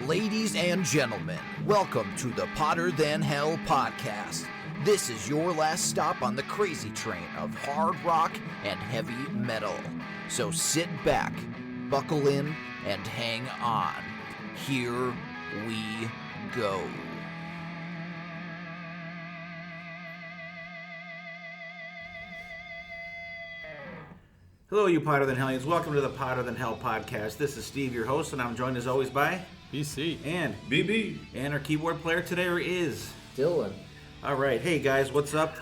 Ladies and gentlemen, welcome to the Potter Than Hell podcast. This is your last stop on the crazy train of hard rock and heavy metal. So sit back, buckle in, and hang on. Here we go. Hello, you Potter Than Hellions. Welcome to the Potter Than Hell podcast. This is Steve, your host, and I'm joined as always by BC and BB. And our keyboard player today is Dylan. All right, hey guys, what's up?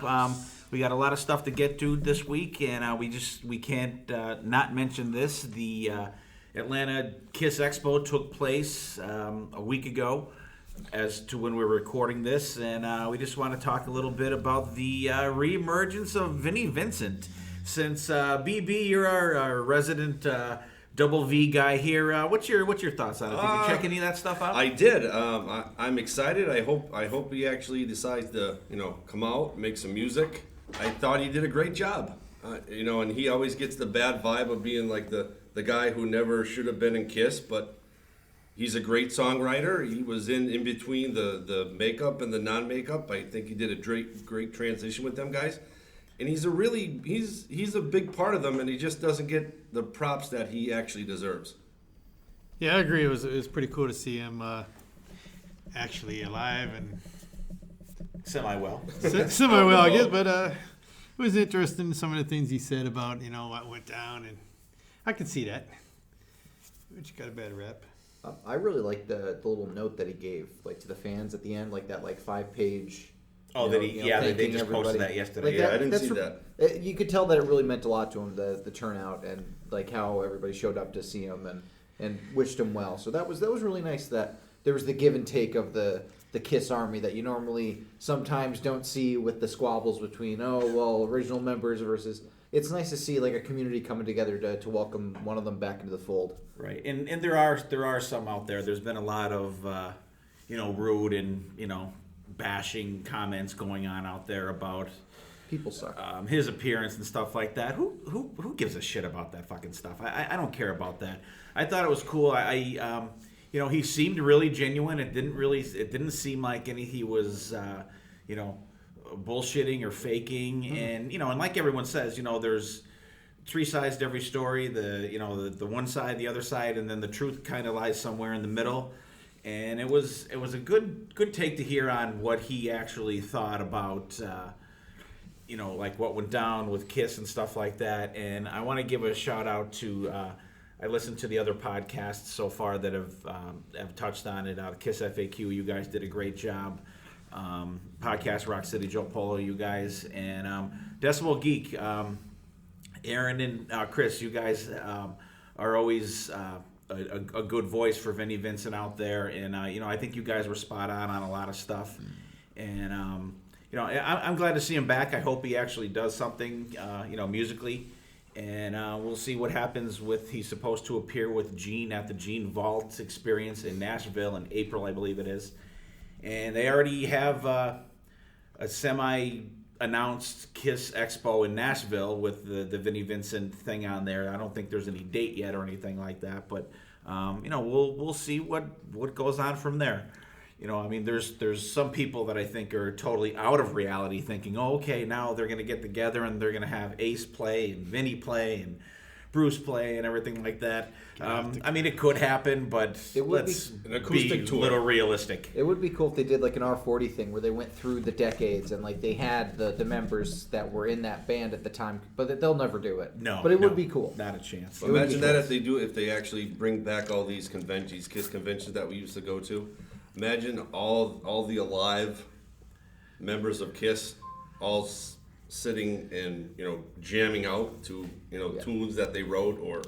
We got a lot of stuff to get to this week, and we can't not mention this. The Atlanta Kiss Expo took place a week ago, as to when we're recording this, and we just want to talk a little bit about the reemergence of Vinnie Vincent. Since BB, you're our resident double V guy here, what's your thoughts on it? Did you check any of that stuff out? I did. I'm excited. I hope he actually decides to come out, make some music. I thought he did a great job. And he always gets the bad vibe of being like the guy who never should have been in Kiss, but he's a great songwriter. He was in between the makeup and the non-makeup. I think he did a great transition with them guys. And he's a big part of them, and he just doesn't get the props that he actually deserves. Yeah, I agree. It was pretty cool to see him actually alive and semi-well, I guess. But it was interesting, some of the things he said about what went down, and I can see that. Which got a bad rep. I really like the little note that he gave, like to the fans at the end, like that 5-page. Oh, they just posted that yesterday. Like I didn't see that. You could tell that it really meant a lot to him, the turnout, and like how everybody showed up to see him and wished him well. So that was really nice that there was the give and take of the Kiss Army that you normally sometimes don't see with the squabbles between original members versus. It's nice to see like a community coming together to welcome one of them back into the fold. Right, and there are some out there. There's been a lot of rude and bashing comments going on out there about people suck. His appearance and stuff like that. Who gives a shit about that fucking stuff? I don't care about that. I thought it was cool. He seemed really genuine. It didn't seem like he was bullshitting or faking. Mm-hmm. And like everyone says, there's three sides to every story. The one side, the other side, and then the truth kind of lies somewhere in the middle. And it was a good take to hear on what he actually thought about, like what went down with Kiss and stuff like that. And I want to give a shout out to, I listened to the other podcasts so far that have touched on it. Kiss FAQ, you guys did a great job. Podcast Rock City, Joe Polo, you guys, and Decibel Geek, Aaron and Chris, you guys are always. A good voice for Vinnie Vincent out there, and I think you guys were spot on a lot of stuff, and I'm glad to see him back. I hope he actually does something, musically, and we'll see what happens with. He's supposed to appear with Gene at the Gene Vault Experience in Nashville in April, I believe it is, and they already have a semi-announced Kiss Expo in Nashville with the Vinnie Vincent thing on there. I don't think there's any date yet or anything like that, but we'll see what goes on from there. There's some people that I think are totally out of reality, thinking, okay, now they're going to get together and they're going to have Ace play and Vinnie play and Bruce play and everything like that. It could happen, but let's be a little realistic. It would be cool if they did like an R40 thing where they went through the decades and like they had the members that were in that band at the time, but they'll never do it. No, but it would be cool. Not a chance. Well, imagine that if they actually bring back all these conventions, Kiss conventions that we used to go to. Imagine all the alive members of Kiss all sitting and jamming out to tunes that they wrote or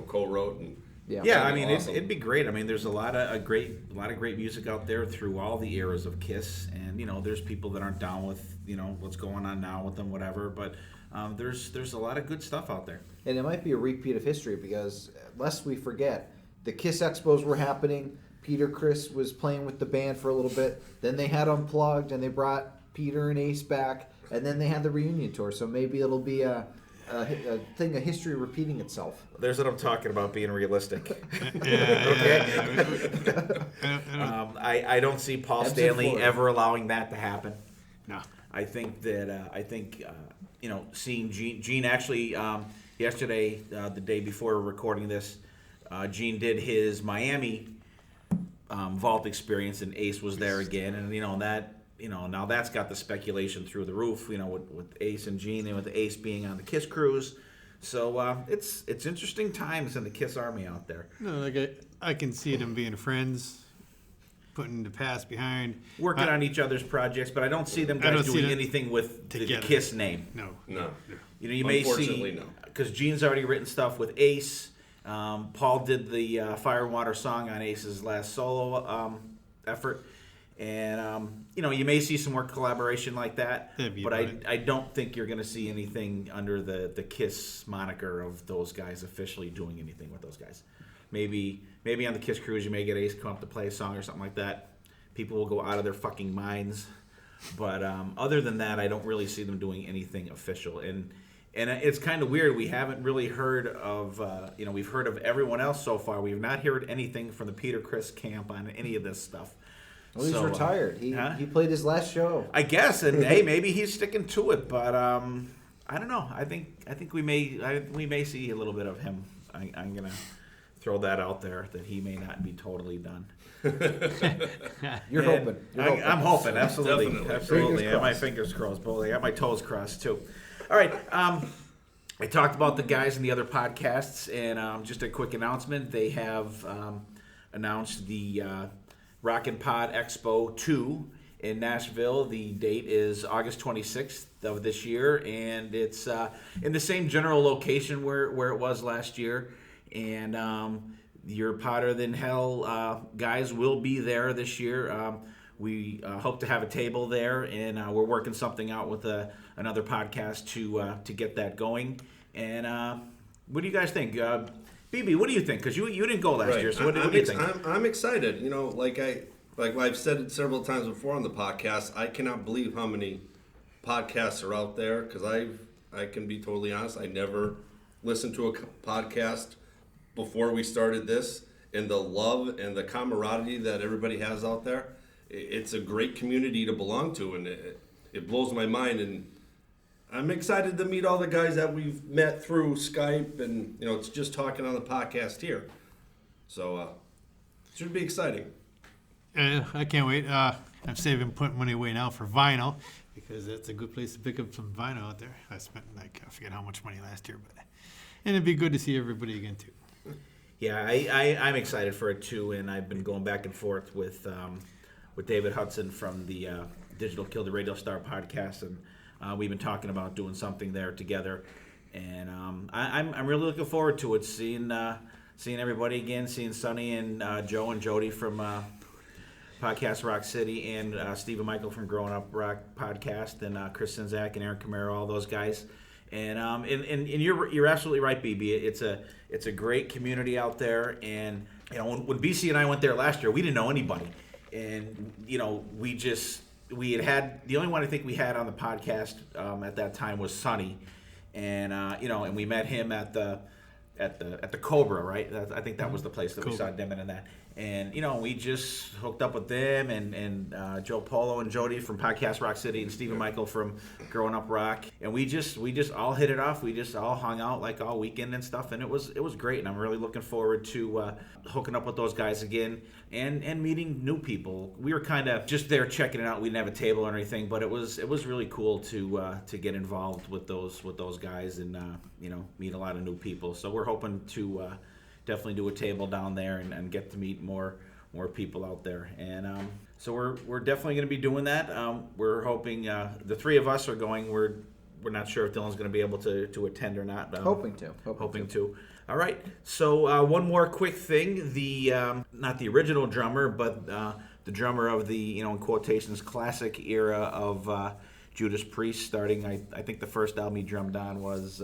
co-wrote and awesome. It'd be great. There's a lot of great music out there through all the eras of Kiss, and there's people that aren't down with what's going on now with them, whatever. But there's a lot of good stuff out there, and it might be a repeat of history because lest we forget, the Kiss Expos were happening. Chris was playing with the band for a little bit. Then they had Unplugged, and they brought Peter and Ace back. And then they had the reunion tour, so maybe it'll be a a thing, a history repeating itself. There's what I'm talking about, being realistic. I don't see Paul Stanley ever allowing that to happen. No. I think seeing Gene actually yesterday, the day before recording this, Gene did his Miami vault experience, and Ace was there again, and now that's got the speculation through the roof. With Ace and Gene, and with Ace being on the Kiss cruise. So it's interesting times in the Kiss Army out there. No, like I can see them being friends, putting the past behind, Working on each other's projects, but I don't see them guys doing anything with the Kiss name. No. You may Unfortunately, see, no. because Gene's already written stuff with Ace. Paul did the Fire and Water song on Ace's last solo effort. And, you may see some more collaboration like that. But I don't think you're going to see anything under the Kiss moniker of those guys officially doing anything with those guys. Maybe on the Kiss cruise you may get Ace come up to play a song or something like that. People will go out of their fucking minds. But other than that, I don't really see them doing anything official. And it's kind of weird. We haven't really heard of, we've heard of everyone else so far. We've not heard anything from the Peter Criss camp on any of this stuff. Well, he's retired. He played his last show, I guess, and hey, maybe he's sticking to it. But I don't know. I think we may see a little bit of him. I'm gonna throw that out there that he may not be totally done. You're hoping. I'm hoping. Absolutely. Definitely. Absolutely. I have my fingers crossed, but I got my toes crossed too. All right. I talked about the guys in the other podcasts, and just a quick announcement. They have announced the Rockin' Pod Expo 2 in Nashville. The date is August 26th of this year, and it's in the same general location where it was last year. And your Potter Than Hell guys will be there this year. We hope to have a table there, and we're working something out with another podcast to get that going. And what do you guys think? BB, what do you think? Because you didn't go last year, so what do you think? I'm excited. Like I've said it several times before on the podcast, I cannot believe how many podcasts are out there. Because I can be totally honest, I never listened to a podcast before we started this, and the love and the camaraderie that everybody has out there. It's a great community to belong to, and it blows my mind. And I'm excited to meet all the guys that we've met through Skype, and it's just talking on the podcast here. So it should be exciting. I can't wait. I'm saving putting money away now for vinyl, because that's a good place to pick up some vinyl out there. I spent I forget how much money last year, and it'd be good to see everybody again too. Yeah, I'm excited for it too, and I've been going back and forth with David Hudson from the Digital Kill the Radio Star podcast, and we've been talking about doing something there together, and I'm really looking forward to it. Seeing everybody again, seeing Sonny and Joe and Jody from Podcast Rock City, and Steve and Michael from Growing Up Rock podcast, and Chris Sinzak and Aaron Camaro, all those guys. And you're absolutely right, BB. It's a great community out there, and when BC and I went there last year, we didn't know anybody, and we had the only one I think we had on the podcast at that time was Sonny, and and we met him at the Cobra, right? I think that was the place that we saw Demon and that. And, we just hooked up with them, and Joe Polo and Jody from Podcast Rock City, and Steve and Michael from Growing Up Rock. And we just all hit it off. We just all hung out like all weekend and stuff, and it was great. And I'm really looking forward to hooking up with those guys again and meeting new people. We were kind of just there checking it out. We didn't have a table or anything, but it was really cool to get involved with those guys and meet a lot of new people. So we're hoping to definitely do a table down there and get to meet more people out there. And so we're definitely going to be doing that. We're hoping the three of us are going. We're not sure if Dylan's going to be able to attend or not. Hoping to. All right. So one more quick thing. The not the original drummer, but the drummer of the in quotations classic era of Judas Priest. Starting, I think the first album he drummed on was.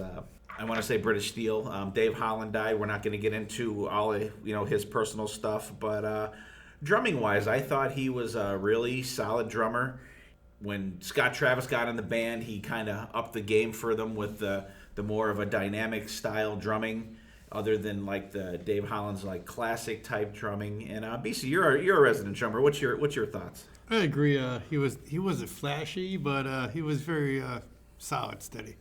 I want to say British Steel. Dave Holland died. We're not going to get into all his personal stuff, but drumming wise, I thought he was a really solid drummer. When Scott Travis got in the band, he kind of upped the game for them with the the more of a dynamic style drumming, other than like the Dave Holland's like classic type drumming. And BC, you're a resident drummer. What's your thoughts? I agree. He wasn't flashy, but he was very solid, steady.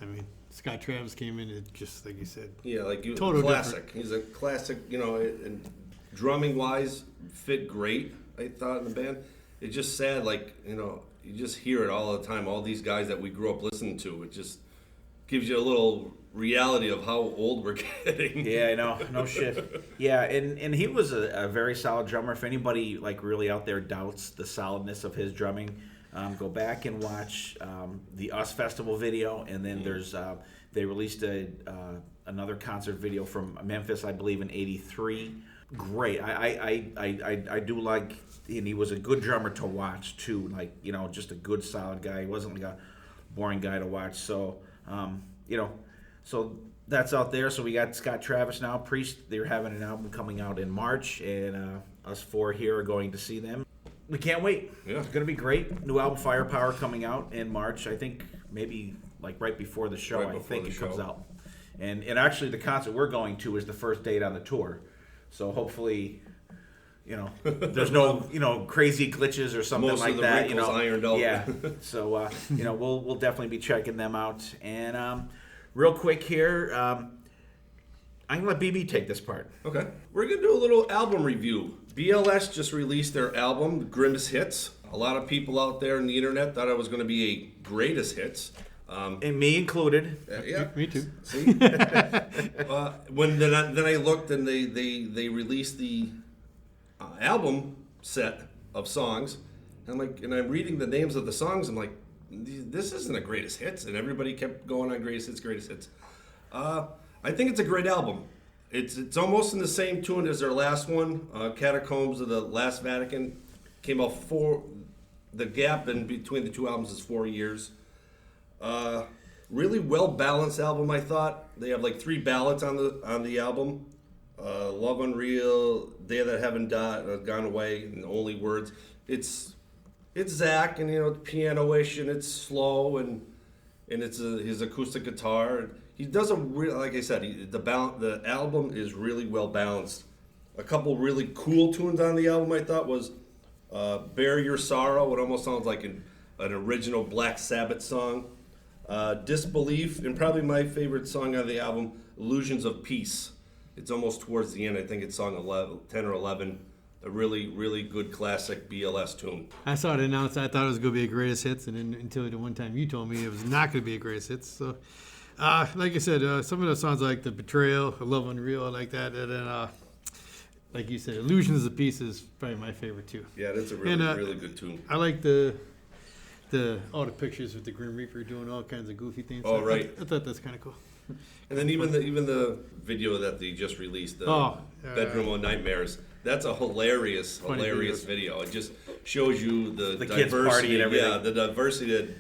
I mean, Scott Travis came in, it just like you said. Yeah, like you, total classic. different. He's a classic, and drumming wise, fit great. I thought in the band. It's just sad, like you just hear it all the time. All these guys that we grew up listening to, it just gives you a little reality of how old we're getting. Yeah, I know. No shit. Yeah, and he was a very solid drummer. If anybody like really out there doubts the solidness of his drumming, go back and watch the Us Festival video, and then there's they released another concert video from Memphis, I believe, in '83. Great. I do like, and he was a good drummer to watch too. Like just a good solid guy. He wasn't like a boring guy to watch. So so that's out there. So we got Scott Travis now. Priest, they're having an album coming out in March, and us four here are going to see them. We can't wait. Yeah. It's going to be great. New album, Firepower, coming out in March. I think maybe like right before the show. I think it comes out. And actually the concert we're going to is the first date on the tour. So hopefully, there's no, crazy glitches or something Most like of the that. wrinkles ironed out. Yeah. So we'll definitely be checking them out. And real quick here, I'm gonna let BB take this part. Okay. We're going to do a little album review. BLS just released their album, Grimmest Hits. A lot of people out there on the internet thought it was going to be a greatest hits. And me included. Yeah. Me too. See? When then I looked and they released the album set of songs. And I'm reading the names of the songs. I'm like, this isn't a greatest hits. And everybody kept going on greatest hits. I think it's a great album. It's almost in the same tune as their last one, Catacombs of the Last Vatican. Came out the gap in between the two albums is 4 years. Really well balanced album, I thought. They have like 3 ballads on the album. Love Unreal, Day That Haven't Gone Away, and Only Words. It's Zach, and it's piano-ish, and it's slow, and it's his acoustic guitar. He does like I said, the album is really well balanced. A couple really cool tunes on the album I thought was Bear Your Sorrow. It almost sounds like an original Black Sabbath song. Disbelief, and probably my favorite song on the album, Illusions of Peace. It's almost towards the end. I think it's song 10 or 11. A really, really good classic BLS tune. I saw it announced. I thought it was going to be a greatest hits, and then until the one time you told me it was not going to be a greatest hits. So, like I said, some of the songs like The Betrayal, Love Unreal, I like that. And then, like you said, Illusions of Peace is probably my favorite too. Yeah, that's a really good tune. I like all the pictures with the Grim Reaper doing all kinds of goofy things. Oh, right. I thought that's kind of cool. And then even the video that they just released, Bedroom of Nightmares. That's a hilarious video. It just shows you the diversity, kids party and everything. Yeah, the diversity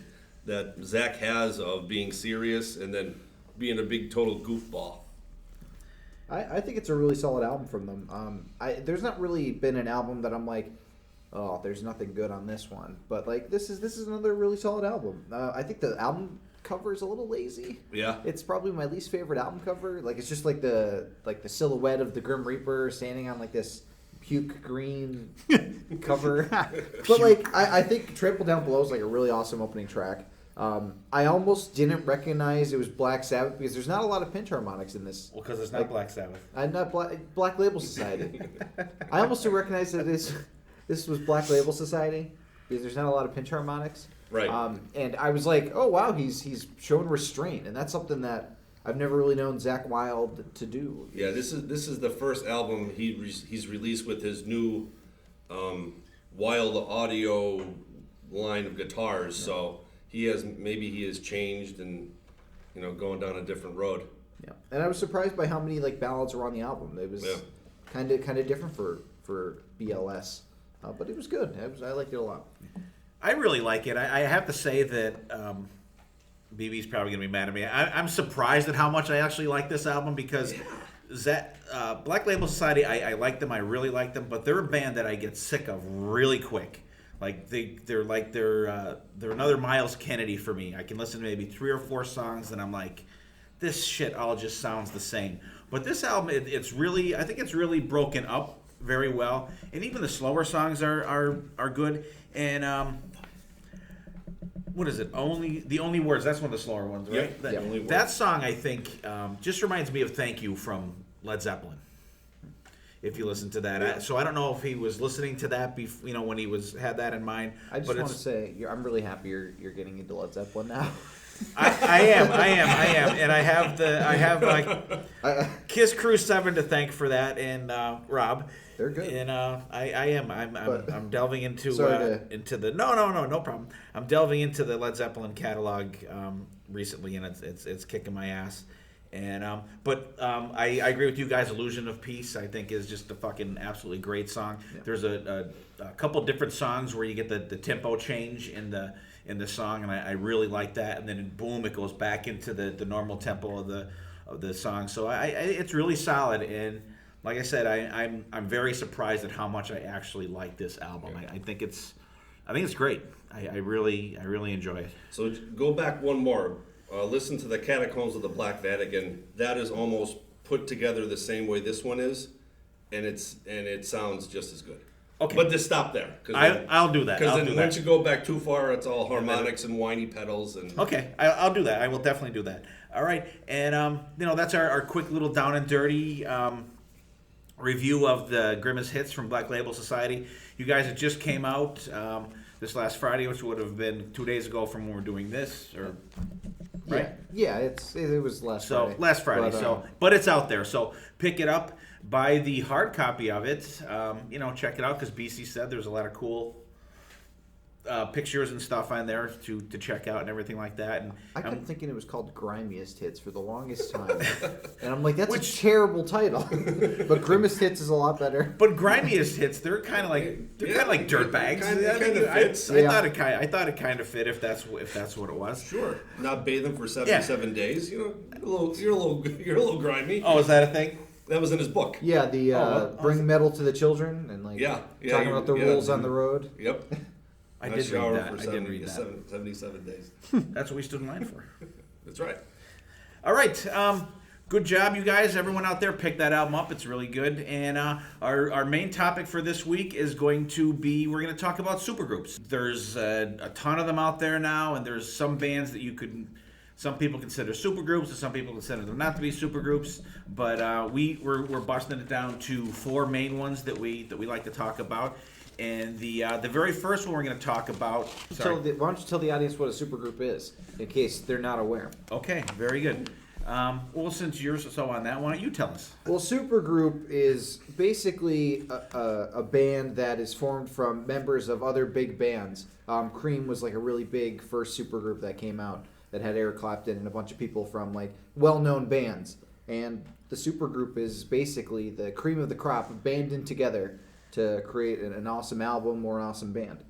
that Zach has of being serious and then being a big total goofball. I think it's a really solid album from them. There's not really been an album that I'm like, oh, there's nothing good on this one. But like this is another really solid album. I think the album cover is a little lazy. Yeah, it's probably my least favorite album cover. Like it's just like the silhouette of the Grim Reaper standing on like this puke green cover. But like I think Trample Down Below is like a really awesome opening track. I almost didn't recognize it was Black Sabbath because there's not a lot of pinch harmonics in this. Well, because it's not Black Sabbath. I'm not Black Label Society. I almost didn't recognize that this was Black Label Society because there's not a lot of pinch harmonics. Right. And I was like, oh wow, he's showing restraint, and that's something that I've never really known Zach Wilde to do. Yeah, this is the first album he's released with his new Wild audio line of guitars. Yeah. So he has changed and going down a different road. Yeah, and I was surprised by how many like ballads were on the album. It was kind of different for BLS, but it was good. I liked it a lot. I really like it. I have to say that BB's probably going to be mad at me. I'm surprised at how much I actually like this album because Black Label Society, I like them. I really like them, but they're a band that I get sick of really quick. Like they're another Miles Kennedy for me. I can listen to maybe 3 or 4 songs, and I'm like, this shit all just sounds the same. But this album, it's really, I think it's really broken up very well, and even the slower songs are good. And what is it? The Only Words. That's one of the slower ones, right? Yep. That song, I think, just reminds me of "Thank You" from Led Zeppelin. If you listen to that, so I don't know if he was listening to that, when he had that in mind. I just want to say, I'm really happy you're getting into Led Zeppelin now. I am, and I have like Kiss Crew 7 to thank for that, and Rob. They're good. And I'm delving into into the no problem. I'm delving into the Led Zeppelin catalog recently, and it's kicking my ass. And I agree with you guys. "Illusion of Peace" I think is just a fucking absolutely great song. Yeah. There's a couple different songs where you get the tempo change in the song, and I really like that. And then boom, it goes back into the normal tempo of the song. So it's really solid. And like I said, I'm very surprised at how much I actually like this album. Yeah. I think it's great. I really enjoy it. So go back one more. Listen to the Catacombs of the Black Vatican. That is almost put together the same way this one is, and it sounds just as good. Okay, but just stop there. I'll do that. Because then once you go back too far, it's all harmonics and whiny pedals. And okay, I'll do that. I will definitely do that. All right, and that's our quick little down and dirty review of the Grimace hits from Black Label Society. You guys, it just came out this last Friday, which would have been 2 days ago from when we're doing this, or right? Yeah, it was last Friday. So last Friday. But it's out there. So pick it up, buy the hard copy of it. Check it out, because BC said there's a lot of cool pictures and stuff on there to check out and everything like that. And I kept thinking it was called Grimiest Hits for the longest time, and I'm like, that's a terrible title. But Grimace Hits is a lot better. But Grimiest Hits, they're kind of like dirtbags. I thought it kind of fit if that's what it was. Sure, not bathing for 77 days. You're a little grimy. Oh, is that a thing? That was in his book. Yeah, bring metal to the children, and talking about the rules on the road. Yep. I did read that. I didn't read that. 77 days. That's what we stood in line for. That's right. All right. Good job, you guys. Everyone out there, pick that album up. It's really good. And our main topic for this week is going to be, we're going to talk about supergroups. There's a ton of them out there now, and there's some bands that some people consider supergroups, and some people consider them not to be supergroups. But we're busting it down to 4 main ones that we like to talk about. And the very first one we're going to talk about. Why don't you tell the audience what a supergroup is, in case they're not aware? Okay, very good. Well, since you're so on that, why don't you tell us? Well, supergroup is basically a band that is formed from members of other big bands. Cream was like a really big first supergroup that came out that had Eric Clapton and a bunch of people from like well-known bands. And the supergroup is basically the cream of the crop banded together to create an awesome album or an awesome band.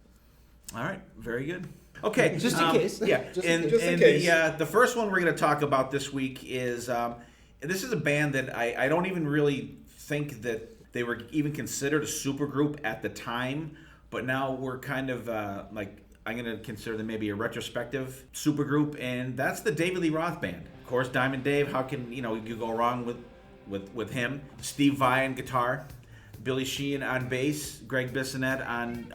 All right, very good. Okay, just in case. Yeah, just in case. The first one we're going to talk about this week is this is a band that I don't even really think that they were even considered a supergroup at the time, but now we're kind of I'm going to consider them maybe a retrospective supergroup, and that's the David Lee Roth Band. Of course, Diamond Dave. How can you go wrong with him? Steve Vai on guitar. Billy Sheehan on bass, Greg Bissonette on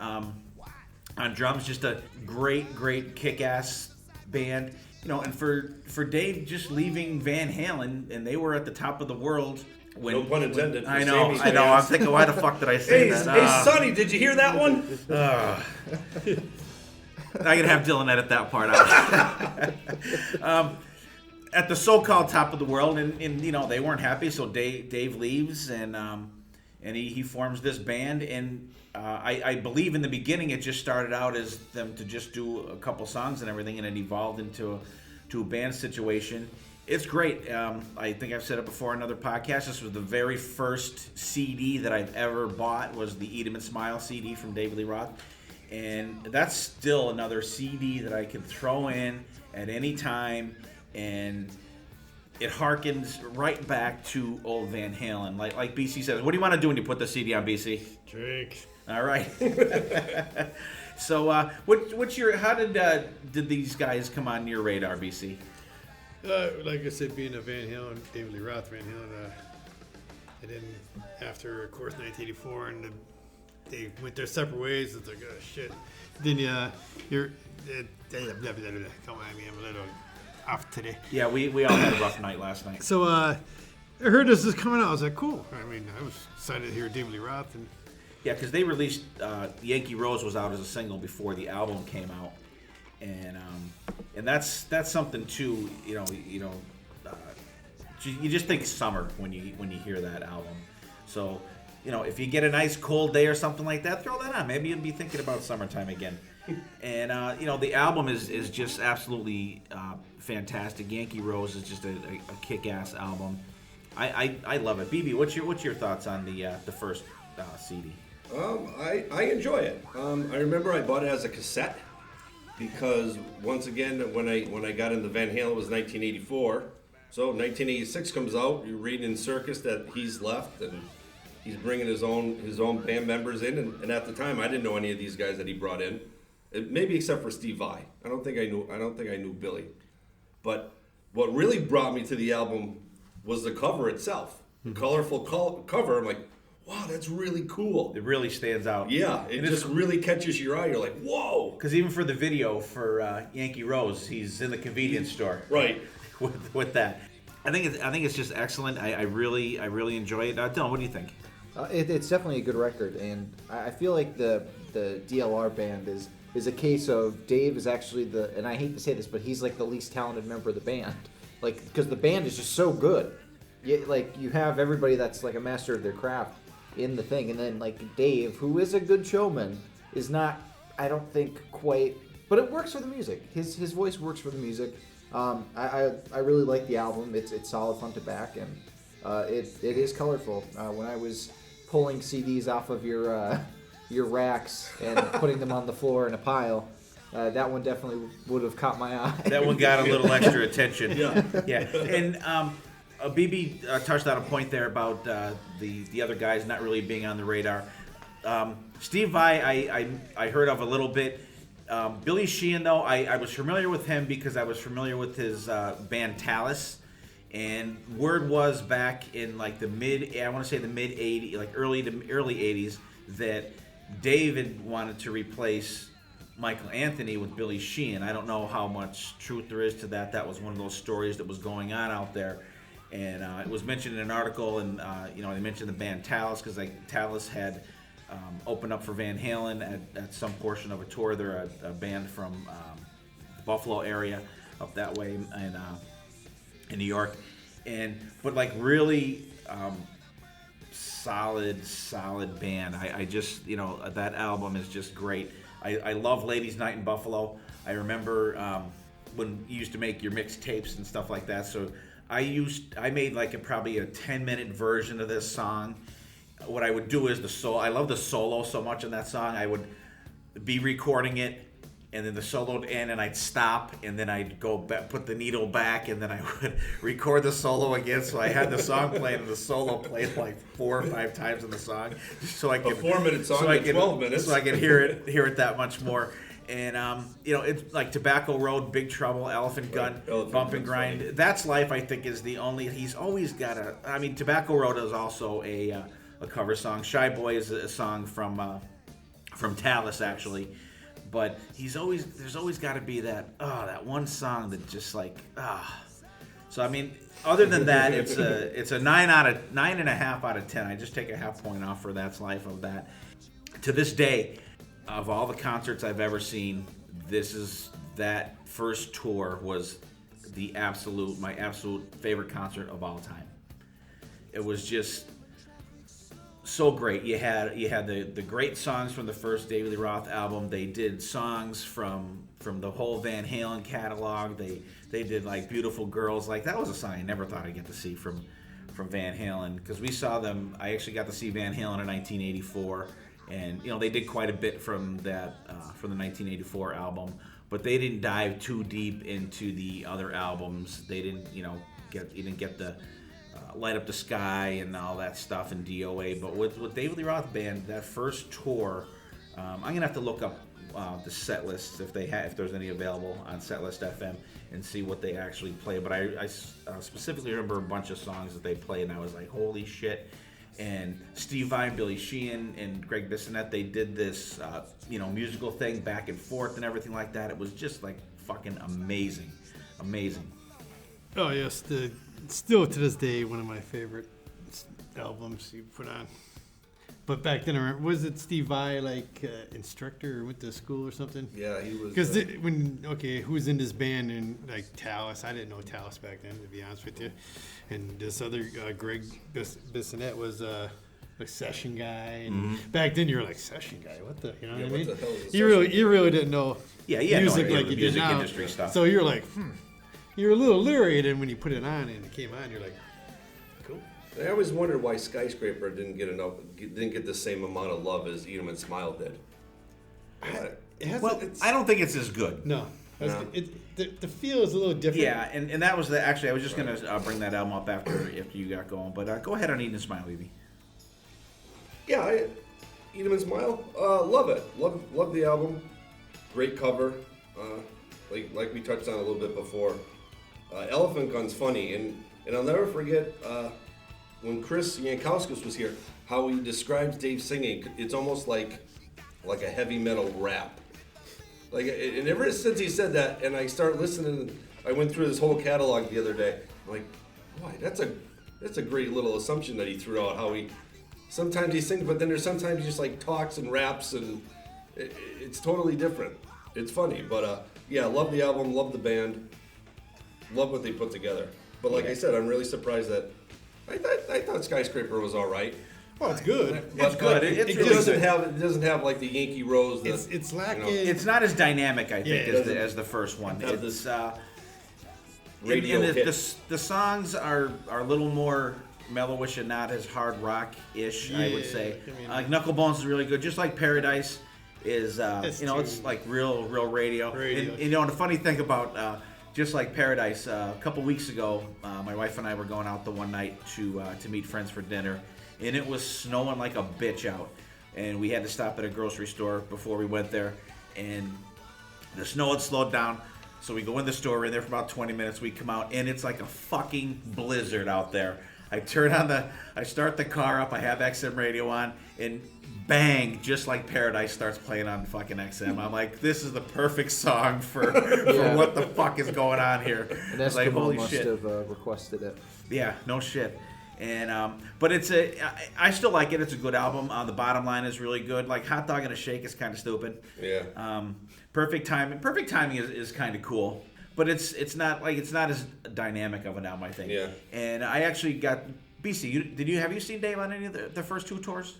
drums. Just a great kick-ass band. And for Dave just leaving Van Halen, and they were at the top of the world. No pun intended. I know. I'm thinking, why the fuck did I say that? Hey, Sonny, did you hear that one? I can have Dylan edit that part out. At the so-called top of the world, and they weren't happy, so Dave leaves, and he forms this band, and I believe in the beginning it just started out as them to just do a couple songs and everything, and it evolved into a band situation. It's great. I think I've said it before in another podcast. This was the very first CD that I've ever bought, was the Eat 'Em and Smile CD from David Lee Roth, and that's still another CD that I can throw in at any time and it harkens right back to old Van Halen. Like BC says, what do you want to do when you put the CD on, BC? Drink. All right. So, what's your? How did these guys come on your radar, BC? Like I said, being a Van Halen, David Lee Roth Van Halen, and then after, of course, 1984, and they went their separate ways. It's like, oh shit. Then you're. Don't mind me, I'm a little off today. Yeah, we all had a rough night last night. So I heard this is coming out. I was like, cool. I mean, I was excited to hear David Lee Roth. And Yeah, because they released Yankee Rose was out as a single before the album came out, and that's something too. You just think summer when you hear that album. So, if you get a nice cold day or something like that, throw that on. Maybe you'll be thinking about summertime again. And the album is just absolutely fantastic. Yankee Rose is just a kick-ass album. I love it. BB, what's your thoughts on the first CD? I enjoy it. I remember I bought it as a cassette because once again, when I got into Van Halen, it was 1984. So 1986 comes out. You're reading in Circus that he's left and he's bringing his own band members in. And at the time, I didn't know any of these guys that he brought in. Maybe except for Steve Vai. I don't think I knew Billy. But what really brought me to the album was the cover itself. The colorful cover. I'm like, wow, that's really cool. It really stands out. Yeah, it just really catches your eye. You're like, whoa. Because even for the video for Yankee Rose, he's in the convenience store. Right. With that. I think it's just excellent. I really enjoy it. Dylan, what do you think? It's definitely a good record, and I feel like the DLR band is a case of Dave is actually and I hate to say this, but he's like the least talented member of the band. Like, because the band is just so good. You have everybody that's like a master of their craft in the thing, and then like Dave, who is a good showman, is not, I don't think, quite, but it works for the music. His voice works for the music. I really like the album. It's solid front to back, and it is colorful. When I was pulling CDs off of your racks and putting them on the floor in a pile, that one definitely would have caught my eye. That one got a little extra attention. Yeah. And BB touched on a point there about the other guys not really being on the radar. Steve Vai, I heard of a little bit. Billy Sheehan, though, I was familiar with him because I was familiar with his band Talus. And word was back in like the mid 80s, like early 80s, that David wanted to replace Michael Anthony with Billy Sheehan. I don't know how much truth there is to that. That was one of those stories that was going on out there. And it was mentioned in an article, and they mentioned the band Talus because Talus had opened up for Van Halen at some portion of a tour. They're a band from the Buffalo area up that way in New York, but like really solid band. I just that album is just great. I love Ladies Night in Buffalo. I remember when you used to make your mixtapes and stuff like that. So I made like probably a 10-minute version of this song. What I would do is I love the solo so much in that song. I would be recording it, and then the solo would end, and I'd stop, and then I'd go back, put the needle back, and then I would record the solo again. So I had the song playing, and the solo played like 4 or 5 times in the song, so I could a 4-minute song, 12 minutes, so I could hear it that much more. And it's like Tobacco Road, Big Trouble, Elephant Gun, Bump and Grind. Funny. That's Life, I think, is the only. He's always got Tobacco Road is also a cover song. Shy Boy is a song from Talus, actually. But there's always got to be that one song that just like So other than that, it's a 9.5 out of 10. I just take a half point off for That's Life of that. To this day, of all the concerts I've ever seen, that first tour was my absolute favorite concert of all time. It was just so great. You had the great songs from the first David Lee Roth album. They did songs from the whole Van Halen catalog. They did like Beautiful Girls. Like that was a song I never thought I'd get to see from Van Halen, because we saw them. I actually got to see Van Halen in 1984, and they did quite a bit from that from the 1984 album. But they didn't dive too deep into the other albums. They didn't didn't get the Light Up the Sky and all that stuff in DOA. But with David Lee Roth Band, that first tour, I'm gonna have to look up the set lists if there's any available on Setlist FM and see what they actually play. But I specifically remember a bunch of songs that they played, and I was like, holy shit. And Steve Vai, Billy Sheehan, and Greg Bissonette, they did this musical thing back and forth and everything like that. It was just like fucking amazing. Oh yes, still to this day one of my favorite albums you put on. But back then, I remember, was it Steve Vai, like instructor or went to school or something? Yeah, he was. Because who was in this band and like Talus? I didn't know Talus back then, to be honest with you. And this other Greg Bissonette was a session guy. And back then, you were like, session guy? What the? You know what I mean? What the hell is a You really didn't know music no like you did music now. industry stuff. So you're like, You're a little leery, and then when you put it on and it came on, you're like, cool. I always wondered why Skyscraper didn't get the same amount of love as Eat 'em and Smile did. I don't think it's as good. No. No. The feel is a little different. Yeah, and that was actually, I was just going to bring that album up after you got going. But go ahead on Eat and Smile, Evie. Yeah, Eat 'em and Smile. Love it. Love the album. Great cover. Like we touched on a little bit before. Elephant Gun's funny, and I'll never forget when Chris Yankowskis was here, how he describes Dave singing. It's almost like a heavy metal rap. And ever since he said that, and I started listening, I went through this whole catalog the other day. I'm like, boy, that's a great little assumption that he threw out. How sometimes he sings, but then there's sometimes he just like talks and raps, and it's totally different. It's funny, but yeah, love the album, love the band, love what they put together. But like I said, I'm really surprised that I thought Skyscraper was all right. Well, it's good. It's good. It really doesn't have like the Yankee Rose. It's lacking. It's not as dynamic, I think, Yeah, as the first one. It's radio hit. the songs are a little more mellowish and not as hard rock-ish, I would say. I mean, Knucklebones is really good, just like Paradise is. That's It's true. like real radio. And the funny thing about just like Paradise, a couple weeks ago, my wife and I were going out the one night to meet friends for dinner, and it was snowing like a bitch out, and we had to stop at a grocery store before we went there, and the snow had slowed down. So we go in the store, we're in there for about 20 minutes, we come out, and it's like a fucking blizzard out there. I start the car up, I have XM radio on, and bang, just like Paradise starts playing on fucking XM. I'm like, this is the perfect song for what the fuck is going on here. And It's like, Eskimo holy must shit. have requested it. Yeah, no shit. And but I still like it. It's a good album. The bottom line is really good. Like Hot Dog and a Shake is kind of stupid. Yeah. Perfect Timing is kind of cool, but it's not as dynamic of an album, I think. Yeah. And I actually got BC. Have you seen Dave on any of the first two tours?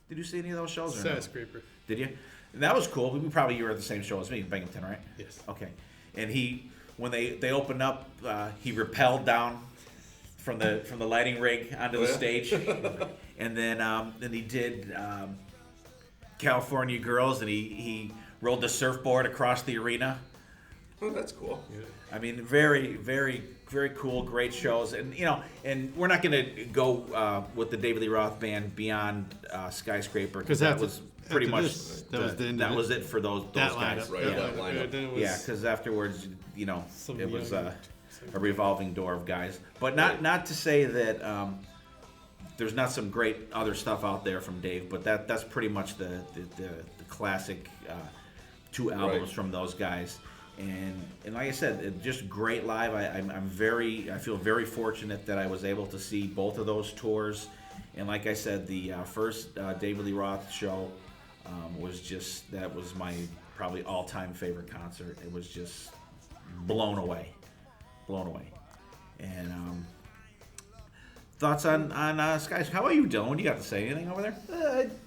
Did you see any of those shows? Or no? Skyscraper. Did you? And that was cool. You were at the same show as me, Binghamton, right? Yes. Okay. And when they opened up, he rappelled down from the lighting rig onto the stage, and then he did California Girls, and he rolled the surfboard across the arena. Oh, that's cool. Yeah. I mean, very, very, very cool, great shows, and and we're not going to go with the David Lee Roth Band beyond Skyscraper because that was pretty much that was it for those guys. Right, that lineup. Yeah, because afterwards, it was a revolving door of guys. But not to say that there's not some great other stuff out there from Dave, but that's pretty much the classic two albums from those guys. And like I said, just great live. I feel very fortunate that I was able to see both of those tours. And like I said, the first David Lee Roth show that was my probably all-time favorite concert. It was just blown away. And thoughts on Skies? How about you, Dylan? What do you got to say? Anything over there?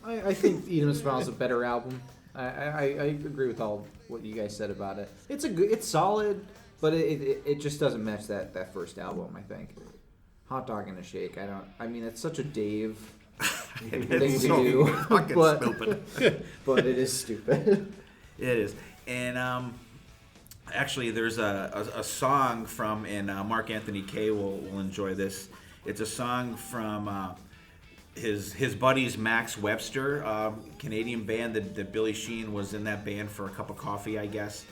I think Eat 'em and Smile is a better album. I agree with all what you guys said about it. It's solid, but it just doesn't match that first album. I think Hot Dog and a Shake. It's such a Dave thing to do, fucking stupid. but it is stupid. It is, and Actually, there's a song from, and Mark Anthony Kay will enjoy this. It's a song from his buddies Max Webster, Canadian band that Billy Sheehan was in that band for a cup of coffee, I guess.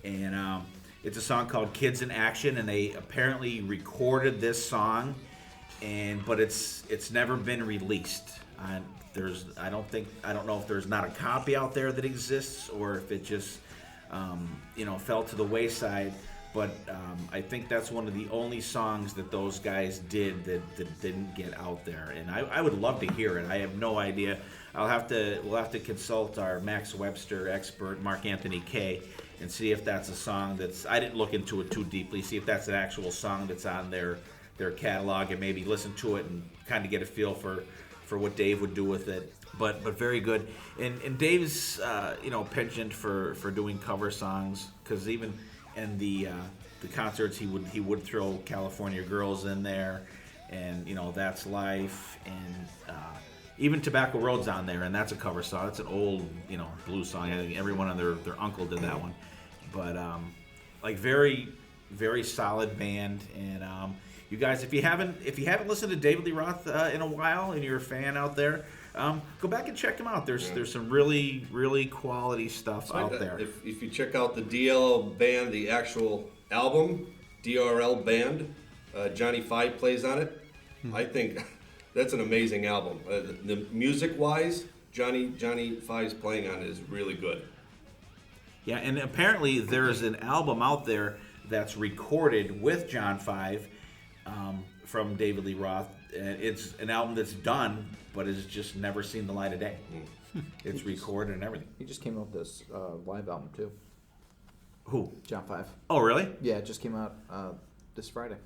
And it's a song called "Kids in Action," and they apparently recorded this song, but it's never been released. I don't know if there's not a copy out there that exists, or if it just fell to the wayside. But I think that's one of the only songs that those guys did that didn't get out there, and I would love to hear it. I have no idea. We'll have to consult our Max Webster expert, Mark Anthony Kay, and see if that's a song that's. I didn't look into it too deeply. See if that's an actual song that's on their catalog, and maybe listen to it and kind of get a feel for what Dave would do with it. But very good. And Dave's penchant for doing cover songs, because even in the concerts he would throw California Girls in there, and That's Life, and even Tobacco Road's on there, and that's a cover song. It's an old blues song. I think everyone on their uncle did that one. But very, very solid band. And you guys, if you haven't listened to David Lee Roth in a while, and you're a fan out there, go back and check him out. There's some really, really quality stuff out there. If you check out the DLL Band, the actual album, DRL Band, Johnny Five plays on it. I think that's an amazing album. The music-wise, Johnny Five's playing on it is really good. Yeah, and apparently there's an album out there that's recorded with John Five from David Lee Roth. It's an album that's done, but has just never seen the light of day. It's recorded and everything. He just came out with this live album too. Who? John Five. Oh, really? Yeah, it just came out this Friday.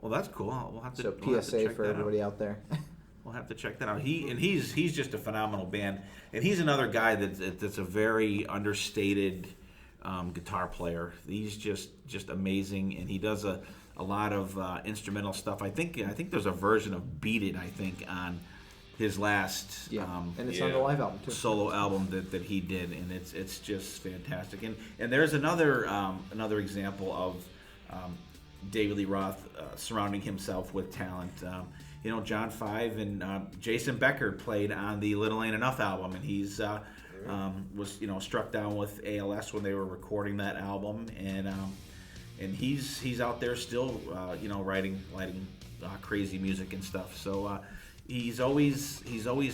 Well, that's cool. We'll have to. So we'll have to PSA check for that everybody out. out there. We'll have to check that out. He's just a phenomenal band, and he's another guy that's a very understated guitar player. He's just amazing, and he does a lot of instrumental stuff. I think there's a version of "Beat It," I think, on his last and it's on the live album too. Solo album that he did, and it's just fantastic. And there's another example of David Lee Roth surrounding himself with talent. John Five and Jason Becker played on the Little Ain't Enough album, and he's was struck down with ALS when they were recording that album, and he's out there still writing crazy music and stuff. So he's always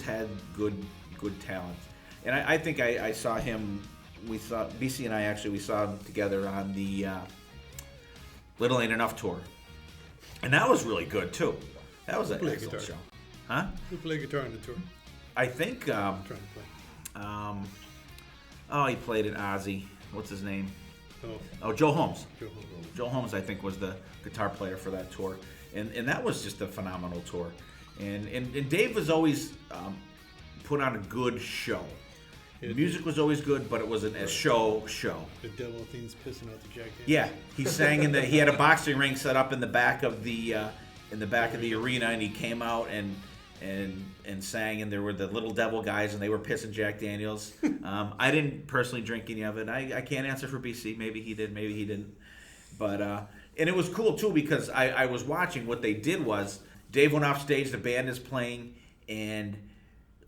had good talent, and I think I saw him. BC and I saw him together on the Little Ain't Enough tour, and that was really good too. That was an excellent guitar? show. Huh? Who played guitar on the tour? I think. I'm trying to play. He played at Ozzy. What's his name? Oh, Joe Holmes. Joe Holmes. Joe Holmes, I think, was the guitar player for that tour, and that was just a phenomenal tour. And Dave was always put on a good show. The music was always good, but it wasn't a show. The devil things pissing out the Jack Daniels. Yeah, he sang he had a boxing ring set up in the back of the arena, and he came out and sang, and there were the Little Devil guys, and they were pissing Jack Daniels. I didn't personally drink any of it. I can't answer for BC. Maybe he did, maybe he didn't. But and it was cool too, because I was watching. What they did was Dave went off stage, the band is playing, and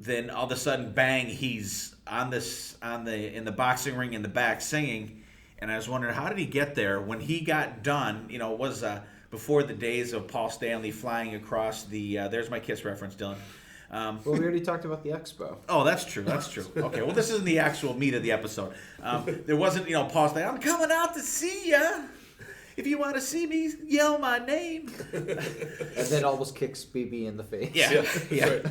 then all of a sudden, bang, he's in the boxing ring in the back singing. And I was wondering, how did he get there? When he got done, it was before the days of Paul Stanley flying across the. There's my Kiss reference, Dylan. Well, we already talked about the Expo. Oh, that's true. Okay, well, this isn't the actual meat of the episode. There wasn't, Paul Stanley, I'm coming out to see ya. If you want to see me, yell my name. And then almost kicks BB in the face. Yeah. Right.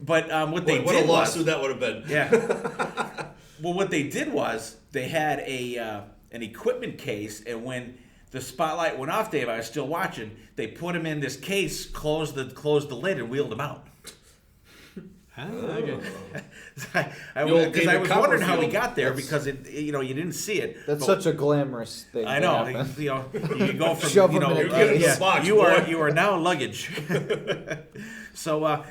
But what they did a lawsuit that would have been. Yeah. Well, what they did was they had an equipment case, and when the spotlight went off, Dave, I was still watching. They put him in this case, closed the lid, and wheeled him out. Because I was wondering how he got there, because you didn't see it. That's such a glamorous thing. I know. You can go from Shove him in a case. Box, you are now luggage. So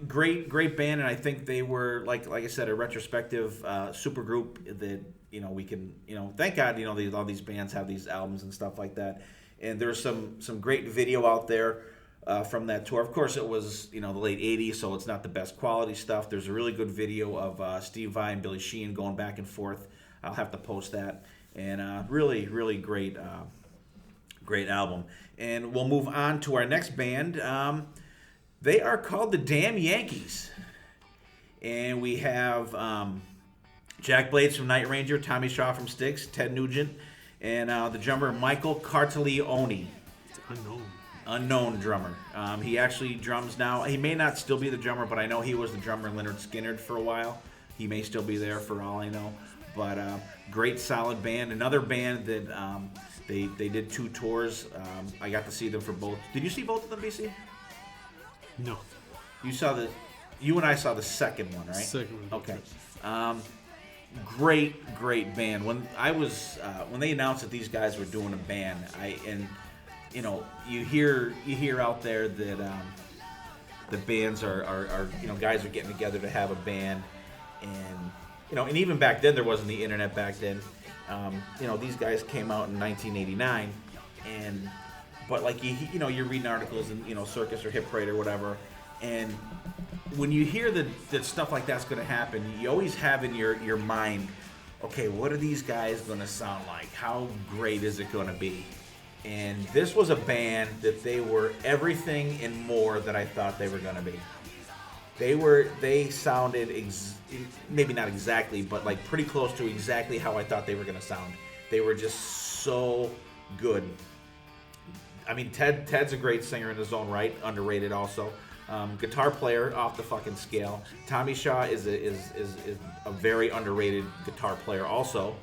great band, and I think they were like I said, a retrospective supergroup that we can, thank God, all these bands have these albums and stuff like that. And there's some great video out there from that tour. Of course, it was, the late 80s, so it's not the best quality stuff. There's a really good video of Steve Vai and Billy Sheehan going back and forth. I'll have to post that. And really, really great album. And we'll move on to our next band. They are called the Damn Yankees. And we have Jack Blades from Night Ranger, Tommy Shaw from Styx, Ted Nugent, and the drummer Michael Cartaglione. Unknown drummer. He actually drums now. He may not still be the drummer, but I know he was the drummer in Lynyrd Skynyrd for a while. He may still be there for all I know. But great, solid band. Another band that they did 2 tours. I got to see them for both. Did you see both of them, BC? No. You and I saw the second one, right? Second one. Okay. Great band. When they announced that these guys were doing a band, you hear out there that the bands are guys are getting together to have a band, and even back then there wasn't the internet back then. These guys came out in 1989, but like you're reading articles in Circus or Hip Parade or whatever, and when you hear that stuff like that's going to happen, you always have in your mind, okay, what are these guys going to sound like? How great is it going to be? And this was a band that they were everything and more that I thought they were going to be. They sounded maybe not exactly, but like pretty close to exactly how I thought they were going to sound. They were just so good. I mean, Ted's a great singer in his own right, underrated also. Guitar player off the fucking scale. Tommy Shaw is a very underrated guitar player also.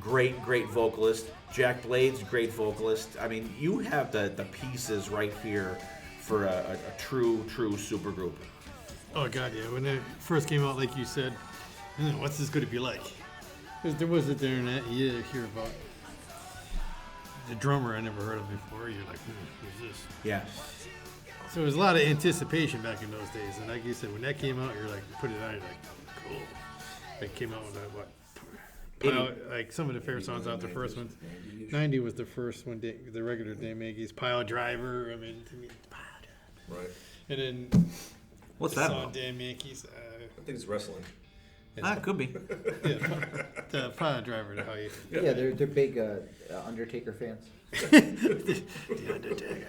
Great vocalist. Jack Blades, great vocalist. I mean, you have the pieces right here for a true supergroup. Oh God, yeah. When it first came out, like you said, what's this going to be like? Because there was the internet, you hear about the drummer I never heard of before. You're like, who's this? Yeah. So there was a lot of anticipation back in those days, and like you said, when that came out, you're like, put it on, you're like, cool. It came out with like some of the favorite songs out the first one. 90 was the first one, the regular Damn Yankees, Pile Driver. I mean, to me, Pile Driver. Right. And then what's the that song about? Damn Yankees. I think it's wrestling. It could be. Yeah, the Pile Driver. How you? Yeah, they're big Undertaker fans. The Undertaker.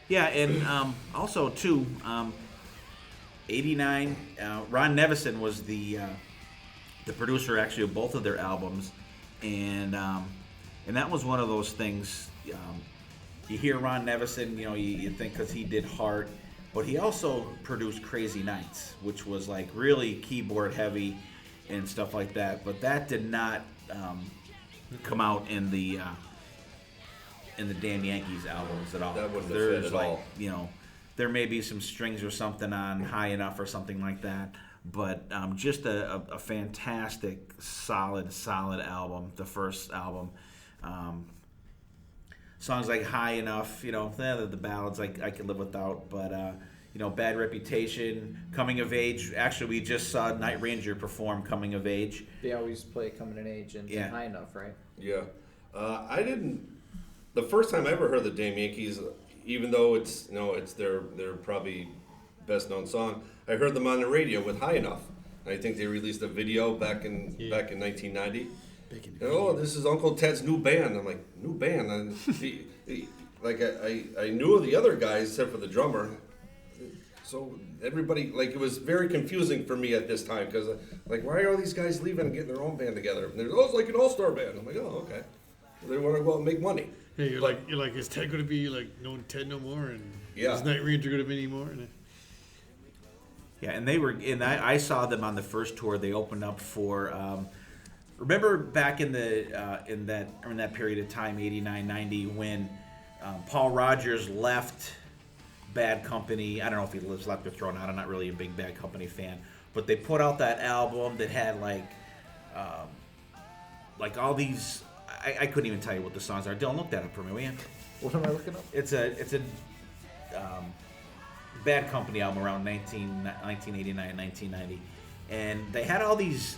Yeah, and also too, 89. Ron Nevison was the producer actually of both of their albums, and that was one of those things. You hear Ron Nevison, you think because he did Heart, but he also produced Crazy Nights, which was like really keyboard heavy and stuff like that. But that did not come out in the Damn Yankees albums at all. That wouldn't have There's fit at all. There may be some strings or something on High Enough or something like that. But just a fantastic, solid album, the first album. Songs like High Enough, the ballads I Can Live Without, but, Bad Reputation, Coming of Age. Actually, we just saw Night Ranger perform Coming of Age. They always play Coming in Age and High Enough, right? Yeah. I didn't... The first time I ever heard the Damn Yankees, even though it's their probably best known song, I heard them on the radio with High Enough. I think they released a video back in 1990. This is Uncle Ted's new band. I'm like, new band? And I knew of the other guys except for the drummer. So everybody, it was very confusing for me at this time because, why are all these guys leaving and getting their own band together? And it's like an all-star band. I'm like, oh, okay. They want to go out and make money. Hey, you're like, is Ted going to be no Ted no more? And yeah. Is Night Ranger going to be anymore? Yeah, and they were, and I saw them on the first tour. They opened up for, remember back in that period of time, 89, 90, when Paul Rogers left Bad Company. I don't know if he left or thrown out. I'm not really a big Bad Company fan, but they put out that album that had all these. I couldn't even tell you what the songs are. Don't look that up for me, will you? What am I looking up? It's a Bad Company album around 1989, 1990, and they had all these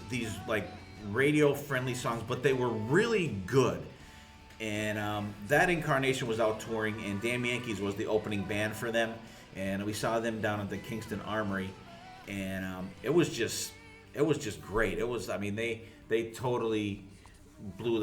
radio-friendly songs, but they were really good. And that incarnation was out touring, and Damn Yankees was the opening band for them. And we saw them down at the Kingston Armory, and it was just great. It was, I mean, they totally blew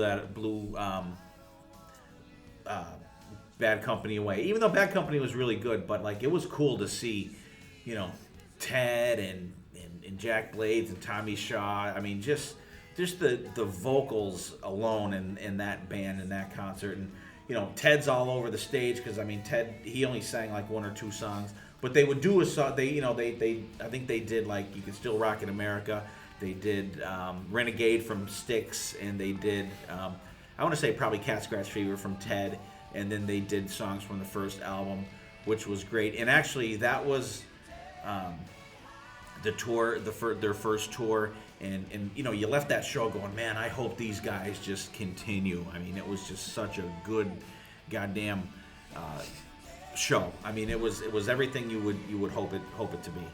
Bad Company away. Even though Bad Company was really good, but like it was cool to see, you know, Ted and Jack Blades and Tommy Shaw. I mean, just the vocals alone in that band and that concert. And you know, Ted's all over the stage because I mean, Ted, he only sang like one or two songs, but they would do a song. They I think they did like You Can Still Rock in America. They did Renegade from Styx, and they did I want to say probably Cat Scratch Fever from Ted, and then they did songs from the first album, which was great. And actually, that was the tour, their first tour, and you know, you left that show going, man, I hope these guys just continue. I mean, it was just such a good goddamn show. I mean, it was everything you would hope it to be.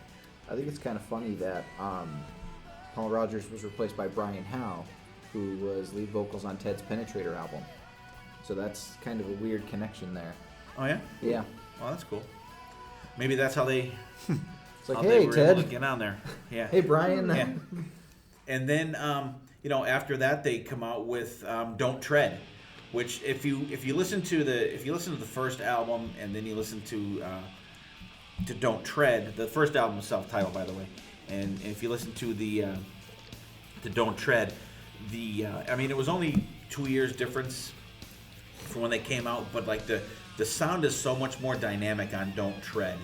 I think it's kind of funny that Paul Rogers was replaced by Brian Howe, who was lead vocals on Ted's Penetrator album. So that's kind of a weird connection there. Oh yeah? Yeah. Well, that's cool. Maybe that's how they. It's like, how hey, they were Ted. able to get on there. Yeah. Hey, Brian. Yeah. And then you know, after that they come out with Don't Tread, which if you listen to the first album and then you listen to Don't Tread, the first album is self-titled, by the way, and if you listen to the Don't Tread, I mean, it was only 2 years difference from when they came out, but like the sound is so much more dynamic on Don't Tread.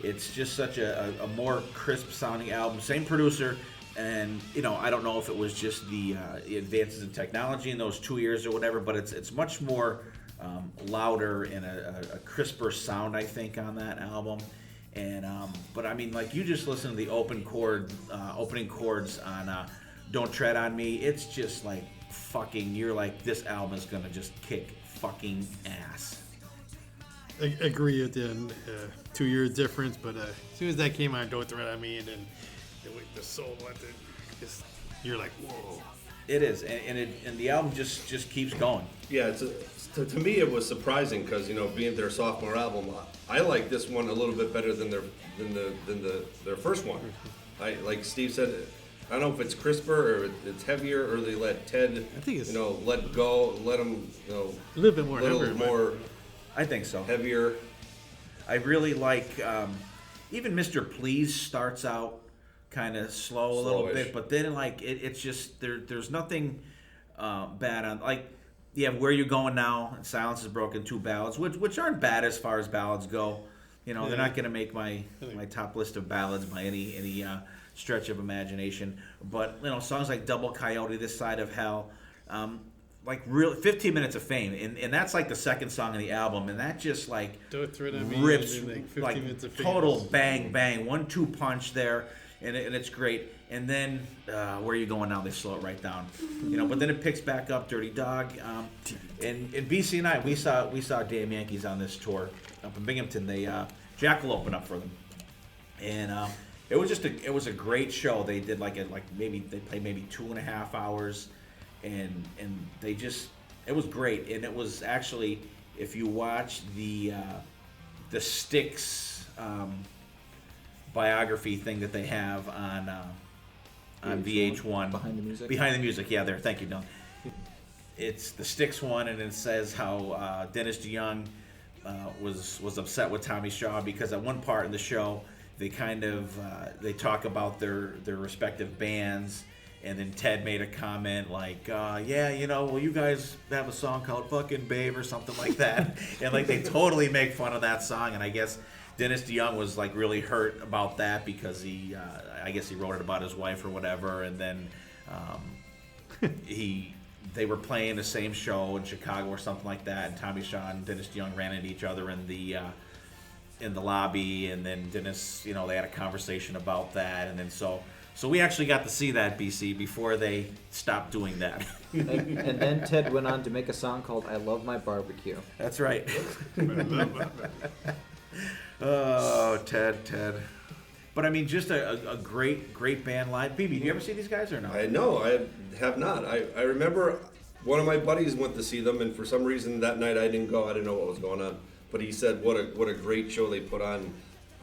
It's just such a more crisp sounding album. Same producer, and you know, I don't know if it was just the advances in technology in those 2 years or whatever, but it's much more louder and a crisper sound, I think, on that album. And but I mean, like, you just listen to the opening chords on Don't Tread on Me. It's just like fucking, you're like, this album is gonna just kick fucking ass. I agree with the 2 year difference, but as soon as that came on, Don't Tread on Me, and then the soul went in, just, you're like, whoa. It is, and the album just keeps going. Yeah, to me it was surprising because, you know, being their sophomore album, I like this one a little bit better than their first one. Like Steve said, I don't know if it's crisper or it's heavier, or they let Ted, I think it's, you know, let go, let him, you know, a little bit more more I think so. heavier. I really like even Mr. Please starts out kind of slow a little Slowish. bit, but then like it's just there's nothing bad on, like, you have Where You Going Now and Silence Is Broken, two ballads, which aren't bad as far as ballads go. You know, they're not going to make my top list of ballads by any stretch of imagination. But you know, songs like Double Coyote, This Side of Hell, like real 15 Minutes of Fame, and that's like the second song of the album, and that just like Don't Tread on Me, rips and then, like, 15 like Minutes of Fame. total bang bang 1-2 punch there, and it's great. And then Where You Going Now, they slow it right down, you know. But then it picks back up, Dirty Dog, and BC and I, we saw Damn Yankees on this tour up in Binghamton. They Jack will open up for them, and it was a great show. They did they played maybe 2.5 hours, and it was great. And it was actually, if you watch the Styx biography thing that they have on VH1, Behind the Music, yeah, there. Thank you, Don. It's the Styx one, and it says how Dennis DeYoung was upset with Tommy Shaw because at one part in the show they kind of they talk about their respective bands, and then Ted made a comment like, yeah, you know, well, you guys have a song called Fucking Babe or something like that, and like they totally make fun of that song. And I guess Dennis DeYoung was like really hurt about that because I guess he wrote it about his wife or whatever, and then they were playing the same show in Chicago or something like that, and Tommy Shaw and Dennis DeYoung ran into each other in the lobby, and then Dennis, you know, they had a conversation about that, and then so we actually got to see that, BC, before they stopped doing that. And then Ted went on to make a song called I Love My Barbecue. That's right. Oh, Ted. But I mean, just a great band live. BB, do you ever see these guys or no? I know, I have not. I remember one of my buddies went to see them, and for some reason that night I didn't go. I didn't know what was going on. But he said what a great show they put on,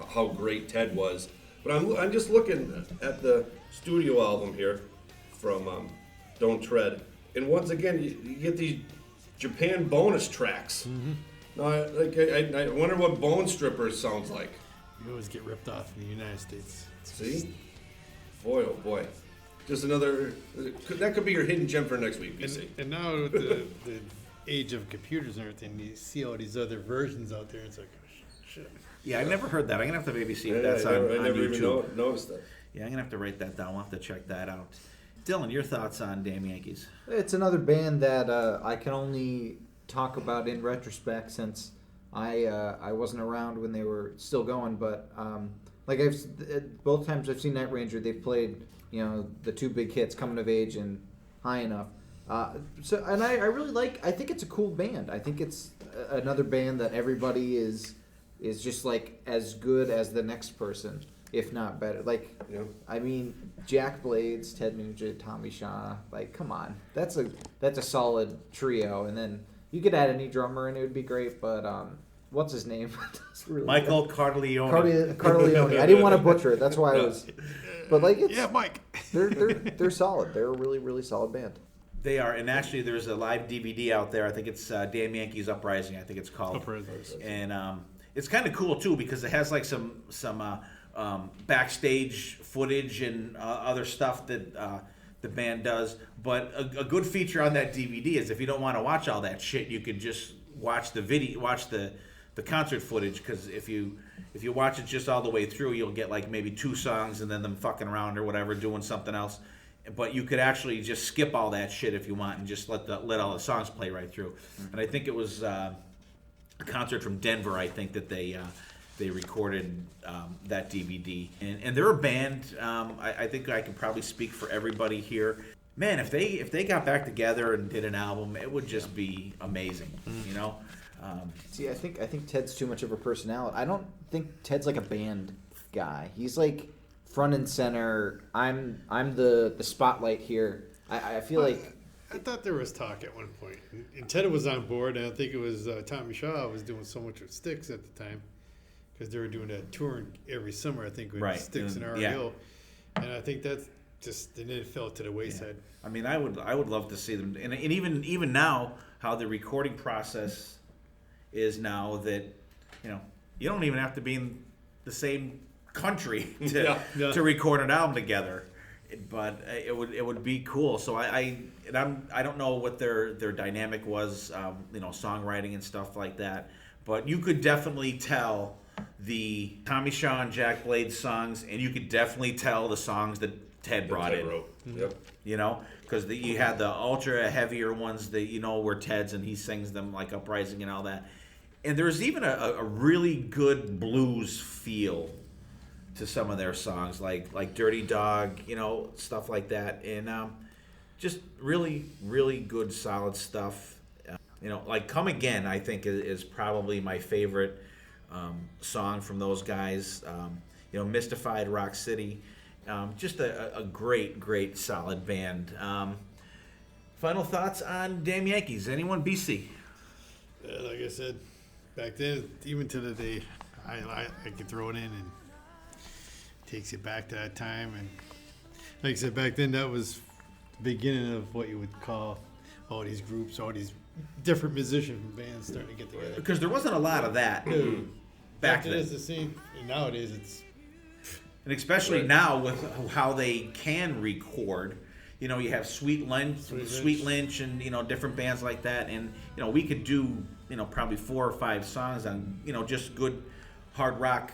how great Ted was. But I'm just looking at the studio album here from Don't Tread, and once again you get these Japan bonus tracks. Mm-hmm. Now, I wonder what Bone Strippers sounds like. You always get ripped off in the United States. See? Boy, oh boy. Just another... That could be your hidden gem for next week, BC. And now with the age of computers and everything, you see all these other versions out there. It's like, oh, shit. Yeah, I've never heard that. I'm going to have to maybe see if Yeah, that's I on never YouTube. even noticed that. Yeah, I'm going to have to write that down. We'll have to check that out. Dylan, your thoughts on Damn Yankees? It's another band that I can only talk about in retrospect since I wasn't around when they were still going. But like both times I've seen Night Ranger, they've played the two big hits, Coming of Age and High Enough. And I really I think it's a cool band. I think it's another band that everybody is just like as good as the next person, if not better. I mean, Jack Blades, Ted Nugent, Tommy Shaw. Like, come on, that's a solid trio. And then you could add any drummer and it would be great. But what's his name? Really Michael Carleone. Carleone. I didn't want to butcher it. That's why I was. But Mike. they're solid. They're a really, really solid band. They are, and actually, there's a live DVD out there. I think it's Damn Yankees Uprising. I think it's called. Uprising. And it's kind of cool too because it has like some backstage footage and other stuff that the band does. But a good feature on that DVD is if you don't want to watch all that shit, you could just watch the video, watch the concert footage. Because if you watch it just all the way through, you'll get like maybe 2 songs and then them fucking around or whatever, doing something else. But you could actually just skip all that shit if you want and just let all the songs play right through. And I think it was a concert from Denver. I think that they recorded that DVD. And they're a band. I think I can probably speak for everybody here. Man, if they got back together and did an album, it would just be amazing. See, I think Ted's too much of a personality. I don't think Ted's like a band guy. He's like front and center. I'm the spotlight here. I feel like I thought there was talk at one point, and Ted was on board, and I think it was Tommy Shaw was doing so much with Styx at the time because they were doing that touring every summer. I think with Styx and REO, and I think that's just and then it fell to the wayside. Yeah. I mean, I would love to see them, and even now how the recording process is now that you don't even have to be in the same country to record an album together, but it would be cool. So I don't know what their dynamic was, songwriting and stuff like that, but you could definitely tell the Tommy Shaw and Jack Blades songs, and you could definitely tell the songs that Ted brought in. Yep. Because you had the ultra heavier ones that were Ted's, and he sings them like Uprising and all that. And there's even a really good blues feel to some of their songs, like Dirty Dog, stuff like that, and just really, really good, solid stuff. Like Come Again, I think is probably my favorite song from those guys. Mystified, Rock City, just a great, great, solid band. Final thoughts on Damn Yankees? Anyone? BC? Like I said, back then, even to the day, I could throw it in and takes you back to that time. And like I said, back then, that was the beginning of what you would call all these groups, all these different musician bands starting to get together. Because there wasn't a lot of that back then. It's the same. And nowadays, it's... And especially now with how they can record. You have Sweet Lynch and, different bands like that. And, we could do, probably 4 or 5 songs on, just good hard rock,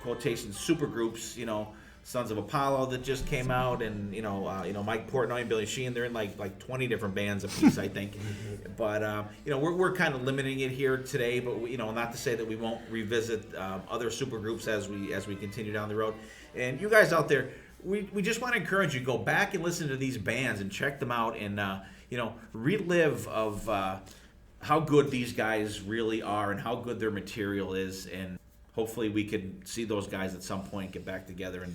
quotations, supergroups, Sons of Apollo that just came out, and Mike Portnoy and Billy Sheehan, they're in like 20 different bands a piece, I think. But we're kind of limiting it here today, but not to say that we won't revisit other supergroups as we continue down the road. And you guys out there, we just want to encourage you, go back and listen to these bands and check them out, and relive of how good these guys really are and how good their material is. And hopefully we could see those guys at some point get back together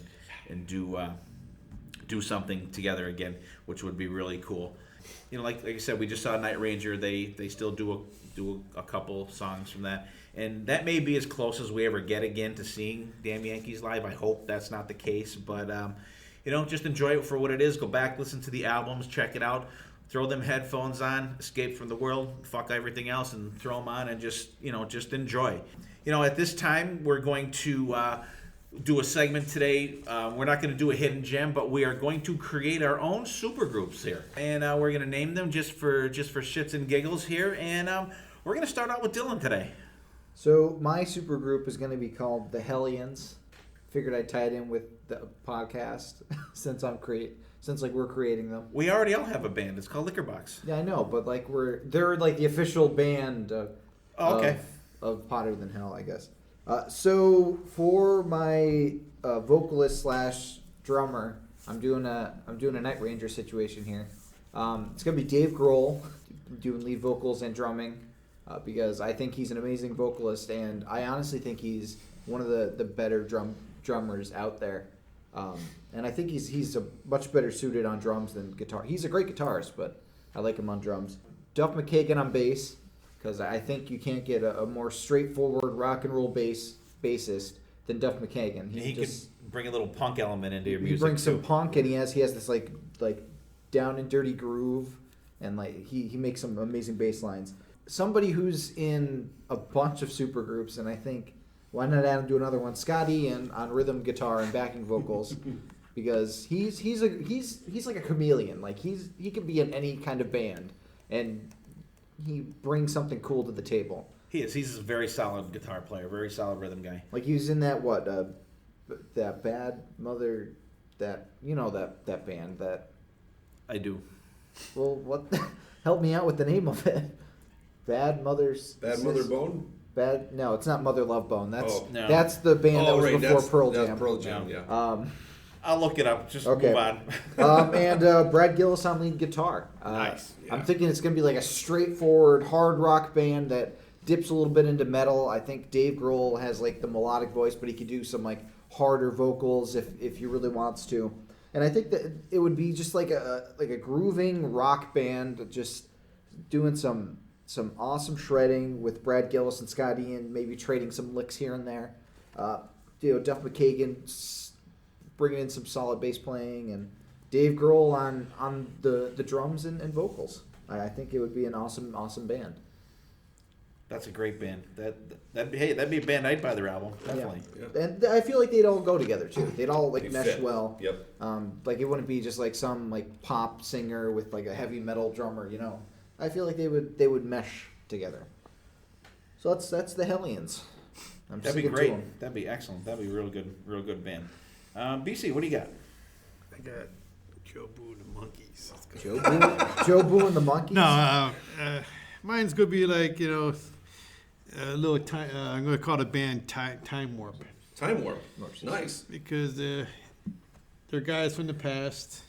and do something together again, which would be really cool. Like I said, we just saw Night Ranger. They still do a couple songs from that, and that may be as close as we ever get again to seeing Damn Yankees live. I hope that's not the case, but just enjoy it for what it is. Go back, listen to the albums, check it out, throw them headphones on, escape from the world, fuck everything else, and throw them on and just enjoy. At this time, we're going to do a segment today. We're not going to do a hidden gem, but we are going to create our own supergroups here, and we're going to name them just for shits and giggles here. And we're going to start out with Dylan today. So my supergroup is going to be called the Hellions. Figured I'd tie it in with the podcast since we're creating them. We already all have a band. It's called Liquor Box. Yeah, I know, but they're like the official band okay. of Hotter Than Hell, I guess. So for my vocalist / drummer, I'm doing a Night Ranger situation here. It's gonna be Dave Grohl doing lead vocals and drumming because I think he's an amazing vocalist, and I honestly think he's one of the better drummers out there. And I think he's a much better suited on drums than guitar. He's a great guitarist, but I like him on drums. Duff McKagan on bass, because I think you can't get a more straightforward rock and roll bassist than Duff McKagan. He could bring a little punk element into your music. He brings some punk, and he has this like down and dirty groove, and he makes some amazing bass lines. Somebody who's in a bunch of supergroups, and I think why not add him to another one? Scotty and on rhythm guitar and backing vocals, because he's like a chameleon. Like he could be in any kind of band, and he brings something cool to the table. He is. He's a very solid guitar player, very solid rhythm guy. Like he was in that that Bad Mother, that band that. I do. Well, what? Help me out with the name of it. Bad Mother Bone? No, it's not Mother Love Bone. No. That's the band that was right, before Pearl that's Jam. Pearl Jam, yeah. I'll look it up. Just Okay. move on. And Brad Gillis on lead guitar. Nice. Yeah. I'm thinking it's going to be like a straightforward hard rock band that dips a little bit into metal. I think Dave Grohl has like the melodic voice, but he could do some like harder vocals if he really wants to. And I think that it would be just like a grooving rock band, just doing some awesome shredding with Brad Gillis and Scotty, and maybe trading some licks here and there. Duff McKagan bringing in some solid bass playing, and Dave Grohl on the drums and vocals. I think it would be an awesome band. That's a great band. That'd be a band I'd buy their album. Definitely. Yeah. And I feel like they'd all go together too. They'd all They mesh fit. well. Yep. Like it wouldn't be just like some like pop singer with like a heavy metal drummer. I feel like they would mesh together. So that's the Hellions. I'm That'd be sticking to great. 'em. That'd be excellent. That'd be real good band. BC, what do you got? I got Joe Boo and the Monkeys. Joe Boo and the Monkeys. No, mine's gonna be like a little time. I'm gonna call the band Time Warp Time Warp. Nice. because they're guys from the past,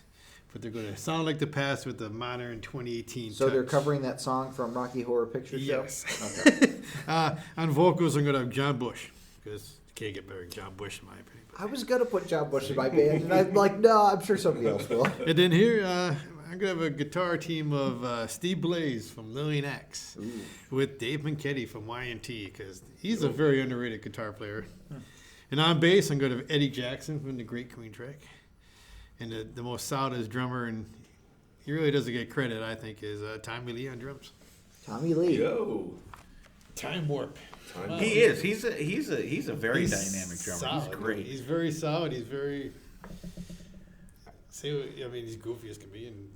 but they're gonna sound like the past with the modern 2018. So they're touch. covering that song from Rocky Horror Picture Show. Yes. Okay. On vocals, I'm gonna have John Bush because you can't get better than John Bush in my opinion. I was gonna put John Bush in my band, and I'm like, no, I'm sure somebody else will. And then here, I'm going to have a guitar team of Steve Blaze from Lillian X with Dave Manchetti from Y&T because he's a very underrated guitar player. And on bass, I'm going to have Eddie Jackson from the Great Queen Track. And the most solidest drummer, and he really doesn't get credit, I think, is Tommy Lee on drums. Tommy Lee. Yo. Time Warp. Time He is. He's a very dynamic drummer. Solid. He's great. He's very solid. He's very... he's goofy as can be, and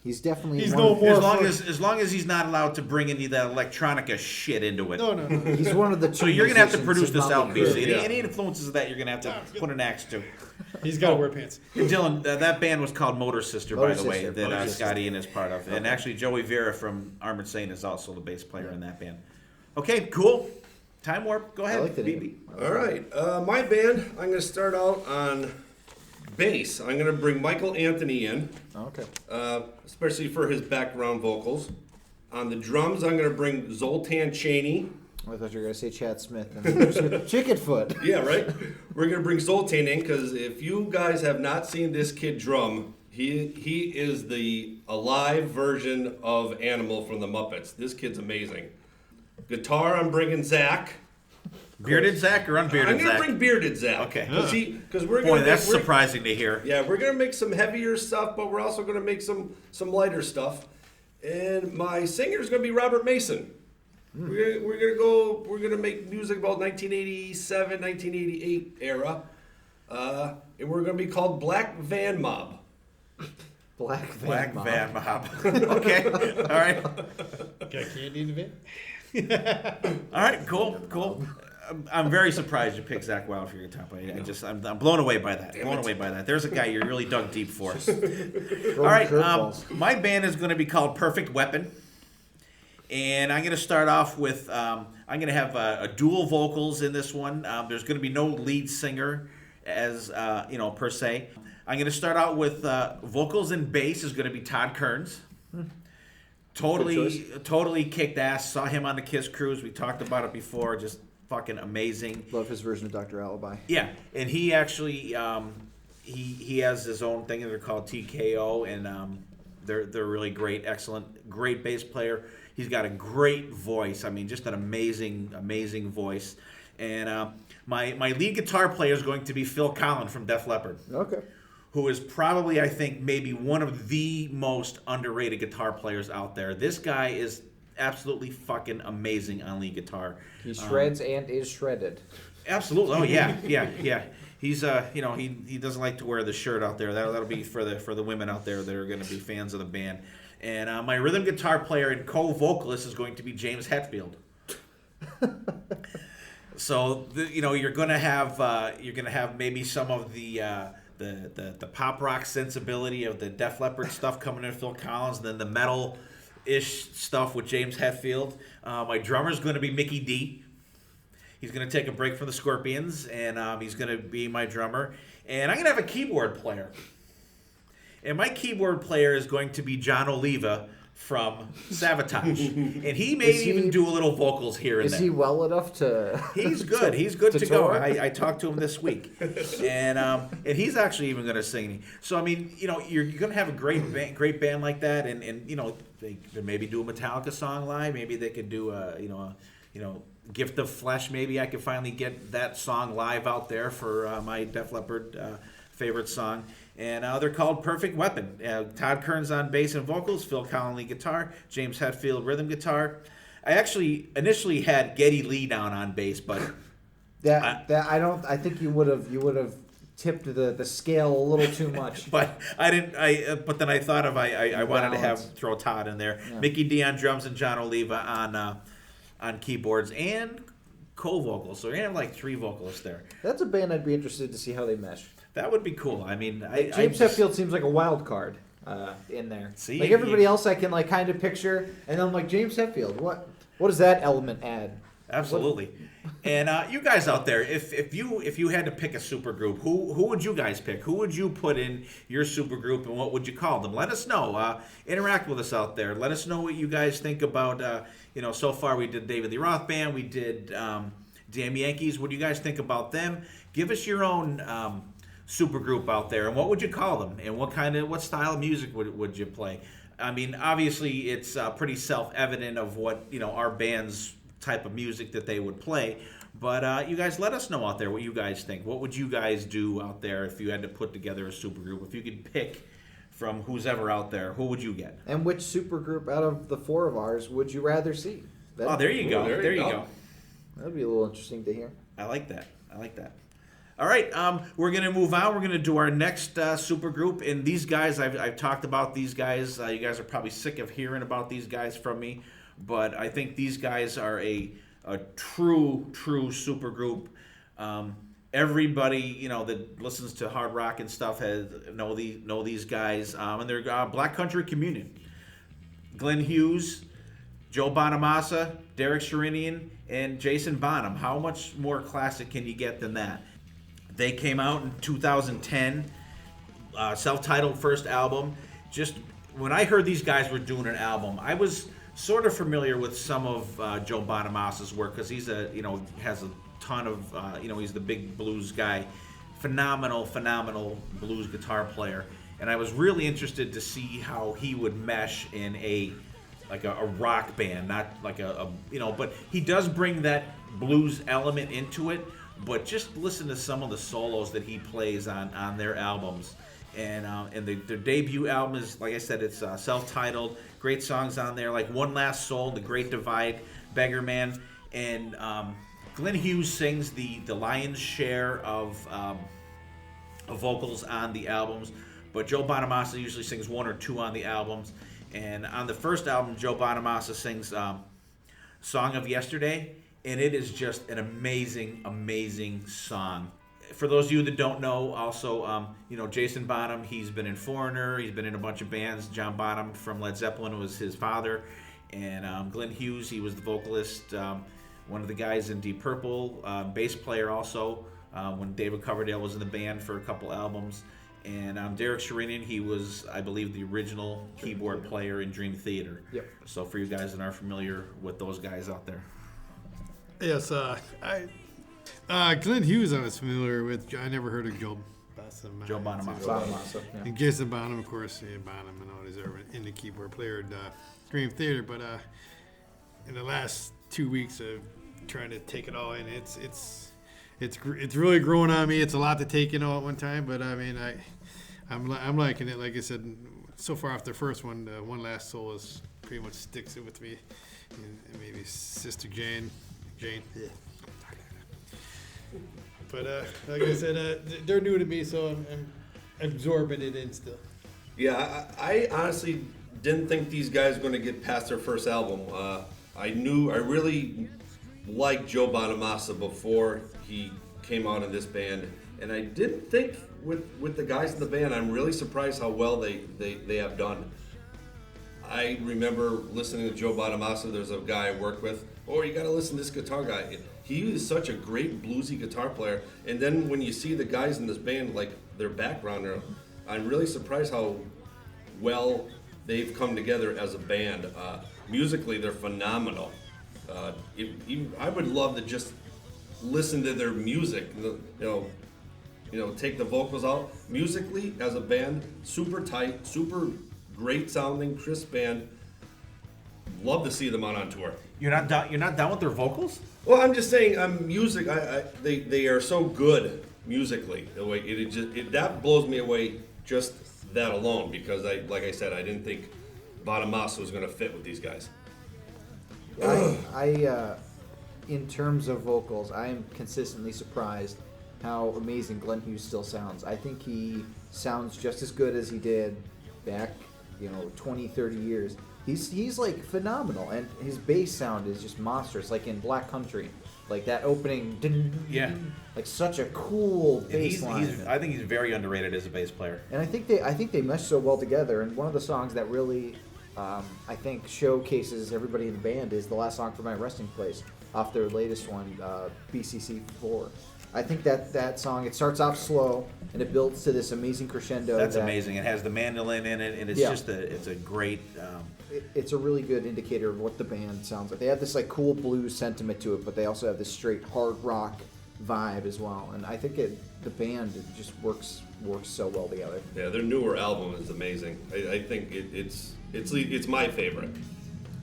He's definitely He's one no of- more- As long as he's not allowed to bring any of that electronica shit into it. no. He's one of the. So you're gonna have to musicians produce of this Motley out, Crue. BC. Any influences of that, you're gonna have to put an axe to. He's got to wear pants. And Dylan, that band was called Motor Sister, by Motor the way, Sister, that Motor Sister. Scotty Ian is part of. And actually, Joey Vera from Armored Saint is also the bass player in that band. Okay, cool. Time Warp. Go ahead, I like the BB. name. All right. My band, I'm going to start out on bass. I'm going to bring Michael Anthony in, Okay. especially for his background vocals. On the drums, I'm going to bring Zoltan Chaney. I thought you were going to say Chad Smith. And there's Chickenfoot. Yeah, right? We're going to bring Zoltan in because if you guys have not seen this kid drum, he is the alive version of Animal from the Muppets. This kid's amazing. Guitar, I'm bringing Zach. Bearded Zach or unbearded I'm going Zach? to bring Bearded Zach. Okay. Because we're Boy, going to that's surprising to hear. Yeah, we're going to make some heavier stuff, but we're also going to make some lighter stuff. And my singer is going to be Robert Mason. We're gonna make music about 1987, 1988 era, and we're gonna be called Black Van Mob. Black Van Mob. Okay, all right, Got candy in the van? all right, cool. I'm very surprised you picked Zach Wild for your guitar player. I'm blown away by that. There's a guy you really dug deep for. All right, my band is going to be called Perfect Weapon. And I'm going to start off with, I'm going to have a dual vocals in this one. There's going to be no lead singer as, per se. I'm going to start out with vocals and bass is going to be Todd Kearns. Totally kicked ass. Saw him on the Kiss Cruise. We talked about it before. Just fucking amazing. Love his version of Dr. Alibi. Yeah, and he actually, he has his own thing. They're called TKO, and they're really great, excellent, great bass player. He's got a great voice. I mean, just an amazing voice. And my lead guitar player is going to be Phil Collin from Def Leppard. Okay. Who is probably, I think, maybe one of the most underrated guitar players out there. This guy is absolutely fucking amazing on lead guitar. He shreds and is shredded. Absolutely. Oh yeah. He's he doesn't like to wear the shirt out there. That'll be for the women out there that are going to be fans of the band. And my rhythm guitar player and co-vocalist is going to be James Hetfield. So you're going to have maybe some of the pop rock sensibility of the Def Leppard stuff coming in Phil Collins, and then the metal-ish stuff with James Hetfield. My drummer is going to be Mickey D. He's going to take a break from the Scorpions, and he's going to be my drummer. And I'm going to have a keyboard player. And my keyboard player is going to be John Oliva from Sabotage. And he may even do a little vocals here and there. Is he well enough to... He's good. He's good to go. I talked to him this week. And he's actually even going to sing. So, I mean, you're going to have a great band like that. And they maybe do a Metallica song live. Maybe they could do Gift of Flesh. Maybe I could finally get that song live out there for my Def Leppard favorite song. And they're called Perfect Weapon. Todd Kearns on bass and vocals, Phil Collin lead guitar, James Hetfield rhythm guitar. I actually initially had Geddy Lee down on bass, but I think you would have tipped the scale a little too much. But I didn't. But then I thought I wanted to throw Todd in there. Yeah. Mickey D on drums and John Oliva on keyboards and co-vocals. So we're gonna have like 3 vocalists there. That's a band I'd be interested to see how they mesh. That would be cool. I mean, James Hetfield seems like a wild card in there. See, like everybody else, I can like kind of picture, and I'm like James Hetfield. What does that element add? Absolutely. And you guys out there, if you had to pick a supergroup, who would you guys pick? Who would you put in your supergroup, and what would you call them? Let us know. Interact with us out there. Let us know what you guys think about. So far we did David Lee Roth Band. We did Damn Yankees. What do you guys think about them? Give us your own supergroup out there, and what would you call them, and what style of music would you play? I mean, obviously it's pretty self-evident of what our band's type of music that they would play, but you guys let us know out there what you guys think. What would you guys do out there if you had to put together a supergroup? If you could pick from who's ever out there, who would you get? And which supergroup out of the 4 of ours would you rather see? There you go. There you go. That'd be a little interesting to hear. I like that. All right, we're going to move on. We're going to do our next supergroup. And these guys, I've talked about these guys. You guys are probably sick of hearing about these guys from me. But I think these guys are a true supergroup. Everybody, that listens to hard rock and stuff know these guys. And they're Black Country Communion. Glenn Hughes, Joe Bonamassa, Derek Sherinian, and Jason Bonham. How much more classic can you get than that? They came out in 2010, self-titled first album. Just when I heard these guys were doing an album, I was sort of familiar with some of Joe Bonamassa's work because he's has a ton of he's the big blues guy, phenomenal blues guitar player, and I was really interested to see how he would mesh in a rock band, not like but he does bring that blues element into it. But just listen to some of the solos that he plays on their albums. And their debut album is, like I said, it's self-titled. Great songs on there, like One Last Soul, The Great Divide, Beggar Man. And Glenn Hughes sings the lion's share of vocals on the albums. But Joe Bonamassa usually sings one or two on the albums. And on the first album, Joe Bonamassa sings Song of Yesterday. And it is just an amazing song. For those of you that don't know, also, Jason Bonham, he's been in Foreigner, he's been in a bunch of bands. John Bonham from Led Zeppelin was his father. And Glenn Hughes, he was the vocalist, one of the guys in Deep Purple, bass player also, when David Coverdale was in the band for a couple albums. And Derek Sherinian, he was, I believe, the original keyboard player in Dream Theater. Yep. So for you guys that aren't familiar with those guys out there. Yes, Glenn Hughes I was familiar with. I never heard of Joe Bonamassa. Bonamassa, yeah. And Jason Bonham, of course, Bonham and all these are in the keyboard player at Dream Theater. But in the last 2 weeks of trying to take it all in, it's really growing on me. It's a lot to take in all at one time. But I mean, I'm liking it. Like I said, so far off the first one, One Last Soul is pretty much sticks it with me. And maybe Sister Jane. Yeah. But like I said, they're new to me, so I'm absorbing it in still. Yeah, I honestly didn't think these guys were going to get past their first album. I really liked Joe Bonamassa before he came out in this band, and I didn't think with the guys in the band, I'm really surprised how well they have done. I remember listening to Joe Bonamassa. There's a guy I work with. You got to listen to this guitar guy. He is such a great bluesy guitar player. And then when you see the guys in this band, like their background, I'm really surprised how well they've come together as a band. Musically, they're phenomenal. I would love to just listen to their music. Take the vocals out. Musically, as a band, super tight, super great sounding, crisp band. Love to see them on tour. You're not down with their vocals? Well, I'm just saying, music. They are so good musically. The way that blows me away. Just that alone, because like I said, I didn't think Bonamassa was going to fit with these guys. In terms of vocals, I am consistently surprised how amazing Glenn Hughes still sounds. I think he sounds just as good as he did back, 20, 30 years. He's like phenomenal, and his bass sound is just monstrous. Like in Black Country, like that opening, like such a cool bass line. I think he's very underrated as a bass player. And I think they mesh so well together. And one of the songs that really, I think, showcases everybody in the band is the last song for My Resting Place off their latest one, BCC 4. I think that song, it starts off slow and it builds to this amazing crescendo. That's amazing. It has the mandolin in it, and it's it's a great. It's a really good indicator of what the band sounds like. They have this like cool blues sentiment to it, but they also have this straight hard rock vibe as well. And I think the band just works so well together. Yeah, their newer album is amazing. I think it's my favorite.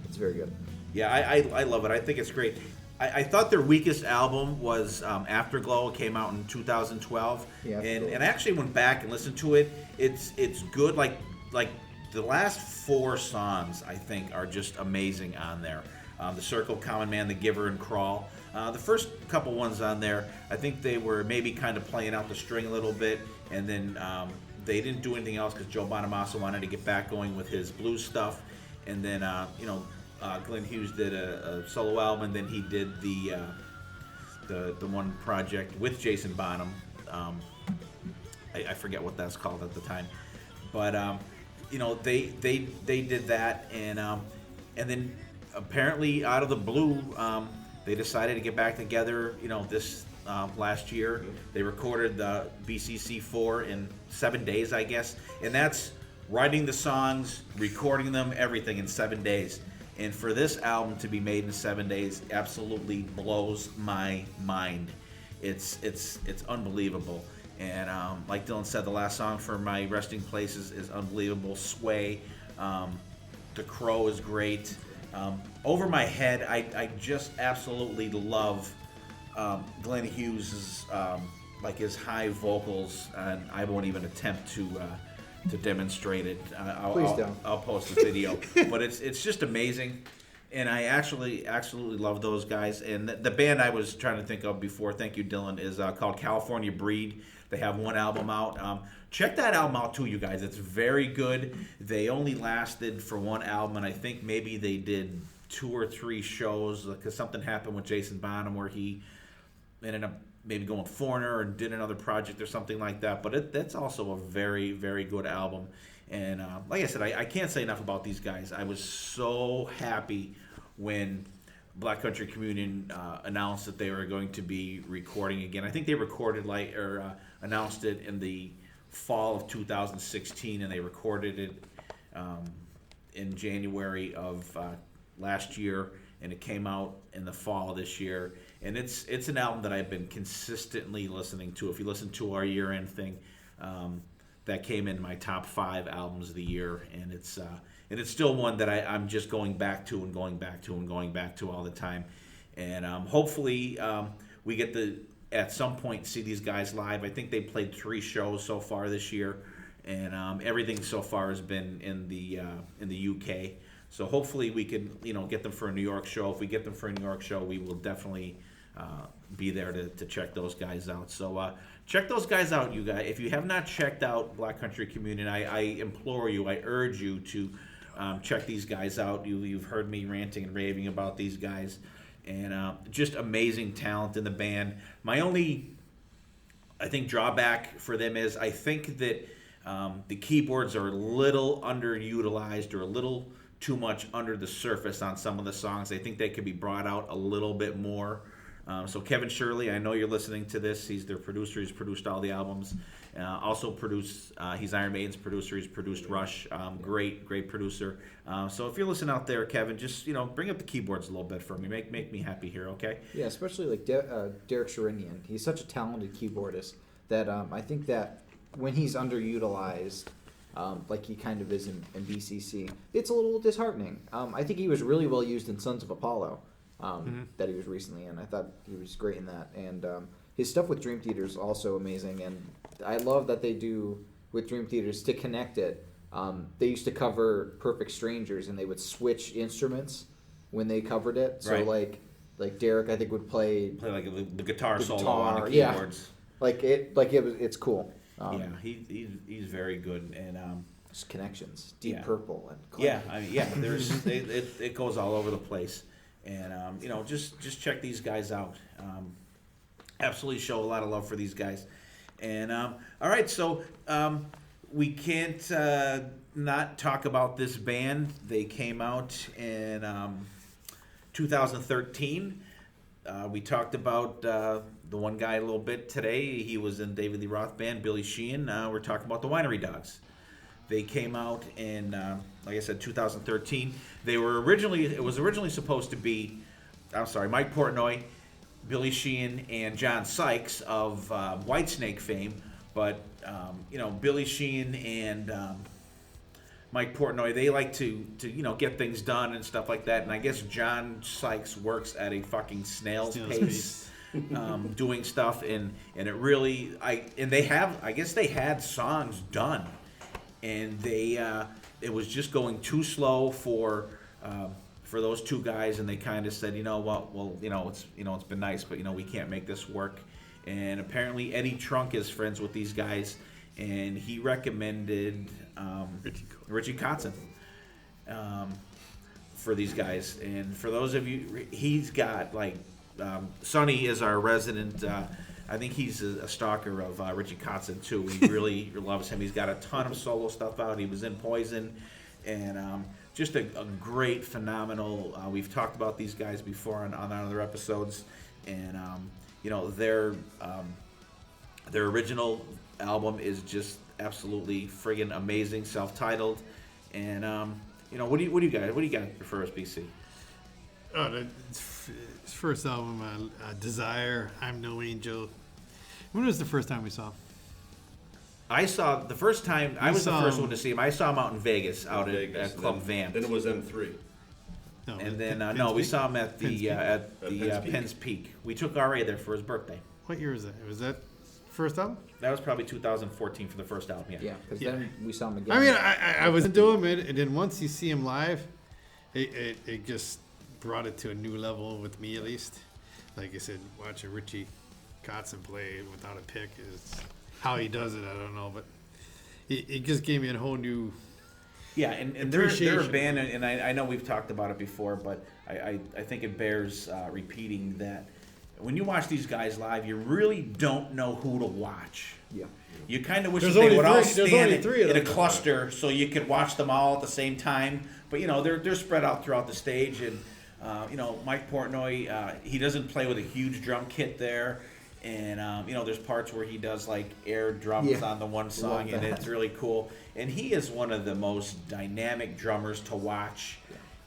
It's very good. Yeah, I love it. I think it's great. I thought their weakest album was Afterglow. It came out in 2012, yeah, and I actually went back and listened to it. It's good. Like the last 4 songs, I think, are just amazing on there. The Circle, Common Man, The Giver, and Crawl. The first couple ones on there, I think they were maybe kind of playing out the string a little bit, and then they didn't do anything else because Joe Bonamassa wanted to get back going with his blues stuff, and then Glenn Hughes did a solo album, and then he did the one project with Jason Bonham. I forget what that's called at the time, but they did that, and then apparently out of the blue, they decided to get back together. This last year they recorded the BCC4 in 7 days, I guess, and that's writing the songs, recording them, everything in 7 days. And for this album to be made in 7 days absolutely blows my mind. It's unbelievable. And like Dylan said, the last song for my resting place is unbelievable. Sway. The Crow is great. Over My Head, I just absolutely love Glenn Hughes's like his high vocals, and I won't even attempt to demonstrate it. Please don't. I'll post the video, but it's just amazing, and I absolutely love those guys. And the band I was trying to think of before, thank you, Dylan, is called California Breed. They have one album out. Check that album out too, you guys. It's very good. They only lasted for one album, and I think maybe they did 2 or 3 shows because something happened with Jason Bonham where he ended up maybe going foreigner or did another project or something like that. But that's also a very, very good album. And like I said, I can't say enough about these guys. I was so happy when Black Country Communion announced that they were going to be recording again. I think they recorded announced it in the fall of 2016, and they recorded it in January of last year, and it came out in the fall this year. And it's an album that I've been consistently listening to. If you listen to our year-end thing, that came in my top 5 albums of the year, and it's still one that I'm just going back to and going back to and going back to all the time. And hopefully we get to at some point see these guys live. I think they played 3 shows so far this year, and everything so far has been in the UK. So hopefully we can get them for a New York show. If we get them for a New York show, we will definitely be there to check those guys out. So check those guys out, you guys. If you have not checked out Black Country Communion, I implore you, I urge you to check these guys out. You've heard me ranting and raving about these guys, and just amazing talent in the band. My only, I think, drawback for them is I think that the keyboards are a little underutilized or a little too much under the surface on some of the songs. I think they could be brought out a little bit more. So Kevin Shirley, I know you're listening to this. He's their producer. He's produced all the albums. Also produced, he's Iron Maiden's producer. He's produced Rush. Great producer. So if you're listening out there, Kevin, just bring up the keyboards a little bit for me. Make me happy here, okay? Yeah, especially like Derek Sherinian. He's such a talented keyboardist that I think that when he's underutilized, like he kind of is in BCC, it's a little disheartening. I think he was really well used in Sons of Apollo. That he was recently in. I thought he was great in that. And his stuff with Dream Theater is also amazing. And I love that they do with Dream Theaters to connect it. They used to cover Perfect Strangers, and they would switch instruments when they covered it. So right. like Derek, I think would play like the guitar solo on the keyboards. Yeah. It's cool. Yeah, he's very good, and just connections, Deep Purple, and there's it goes all over the place. And just check these guys out. Absolutely show a lot of love for these guys. And all right, so we can't not talk about this band. They came out in 2013. We talked about the one guy a little bit today. He was in David Lee Roth Band, Billy Sheehan. We're talking about the Winery Dogs. They came out in, like I said, 2013. It was originally supposed to be, Mike Portnoy, Billy Sheehan, and John Sykes of Whitesnake fame. But, Billy Sheehan and Mike Portnoy, they like to get things done and stuff like that. And I guess John Sykes works at a fucking snail's pace. Doing stuff, and it really, I guess they had songs done. And it was just going too slow for those two guys, and they kind of said, it's been nice, but we can't make this work. And apparently Eddie Trunk is friends with these guys, and he recommended Richie Kotzen for these guys. And for those of you, he's got Sonny is our resident. I think he's a stalker of Richie Kotzen too. He really loves him. He's got a ton of solo stuff out. He was in Poison, and just a great, phenomenal. We've talked about these guys before on other episodes, and their original album is just absolutely friggin' amazing, self-titled, and what do you got for us, BC? Oh, his first album, Desire, I'm No Angel. When was the first time we saw him? I saw the first time. I was the first one to see him. I saw him out in Vegas, at Club Vamp. Then it was M3. No, And then we Peak? saw him at Penn's the Peak? Penn's Peak. We took RA there for his birthday. What year was that? Was that first album? That was probably 2014 for the first album. Yeah, because then we saw him again. I mean, I was into him, and then once you see him live, it just brought it to a new level with me, at least. Like I said, watching Richie Kotzen play without a pick is how he does it. I don't know, but it just gave me a whole new. Yeah, and they're a band, and I know we've talked about it before, but I think it bears repeating that when you watch these guys live, you really don't know who to watch. Yeah. You kind of wish There's that they only would all three- there's stand only three of in a them. cluster so you could watch them all at the same time. But they're spread out throughout the stage, and Mike Portnoy, he doesn't play with a huge drum kit there. And there's parts where he does like air drums on the one song, and it's really cool. And he is one of the most dynamic drummers to watch.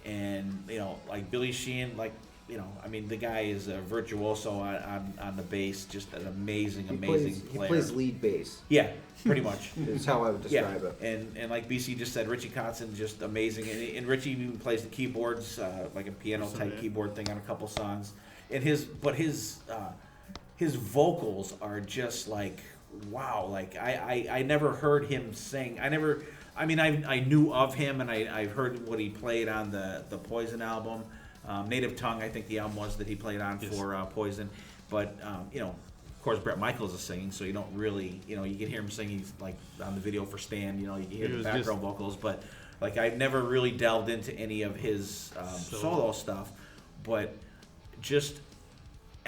Yeah. And like Billy Sheehan, the guy is a virtuoso on the bass, just an amazing player. He plays lead bass. Yeah, pretty much. Is how I would describe it. And like BC just said, Richie Kotzen just amazing, and Richie even plays the keyboards, like a piano type keyboard thing on a couple songs. And his vocals are just like, wow. Like I never heard him sing. I knew of him, and I heard what he played on the Poison album. Native Tongue, I think the album was that he played on for Poison. But, of course, Bret Michaels is singing, so you don't really, you can hear him singing like on the video for Stand, you can hear the background vocals. But, like, I've never really delved into any of his solo stuff. But just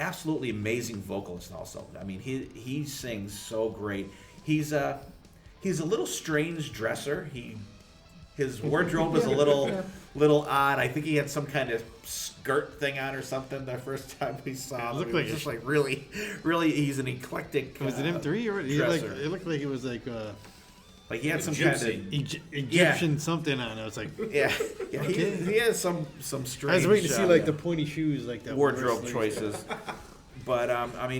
absolutely amazing vocalist also. I mean, he sings so great. He's a little strange dresser. His wardrobe is a little odd. I think he had some kind of skirt thing on or something the first time we saw him. It looked like just like really, he's an eclectic. Was it M3 or dresser. it looked like it was like he had some gypsy. kind of Egyptian something on. I was like, yeah. He has some strange. I was waiting to see like the pointy shoes, like that wardrobe choices. But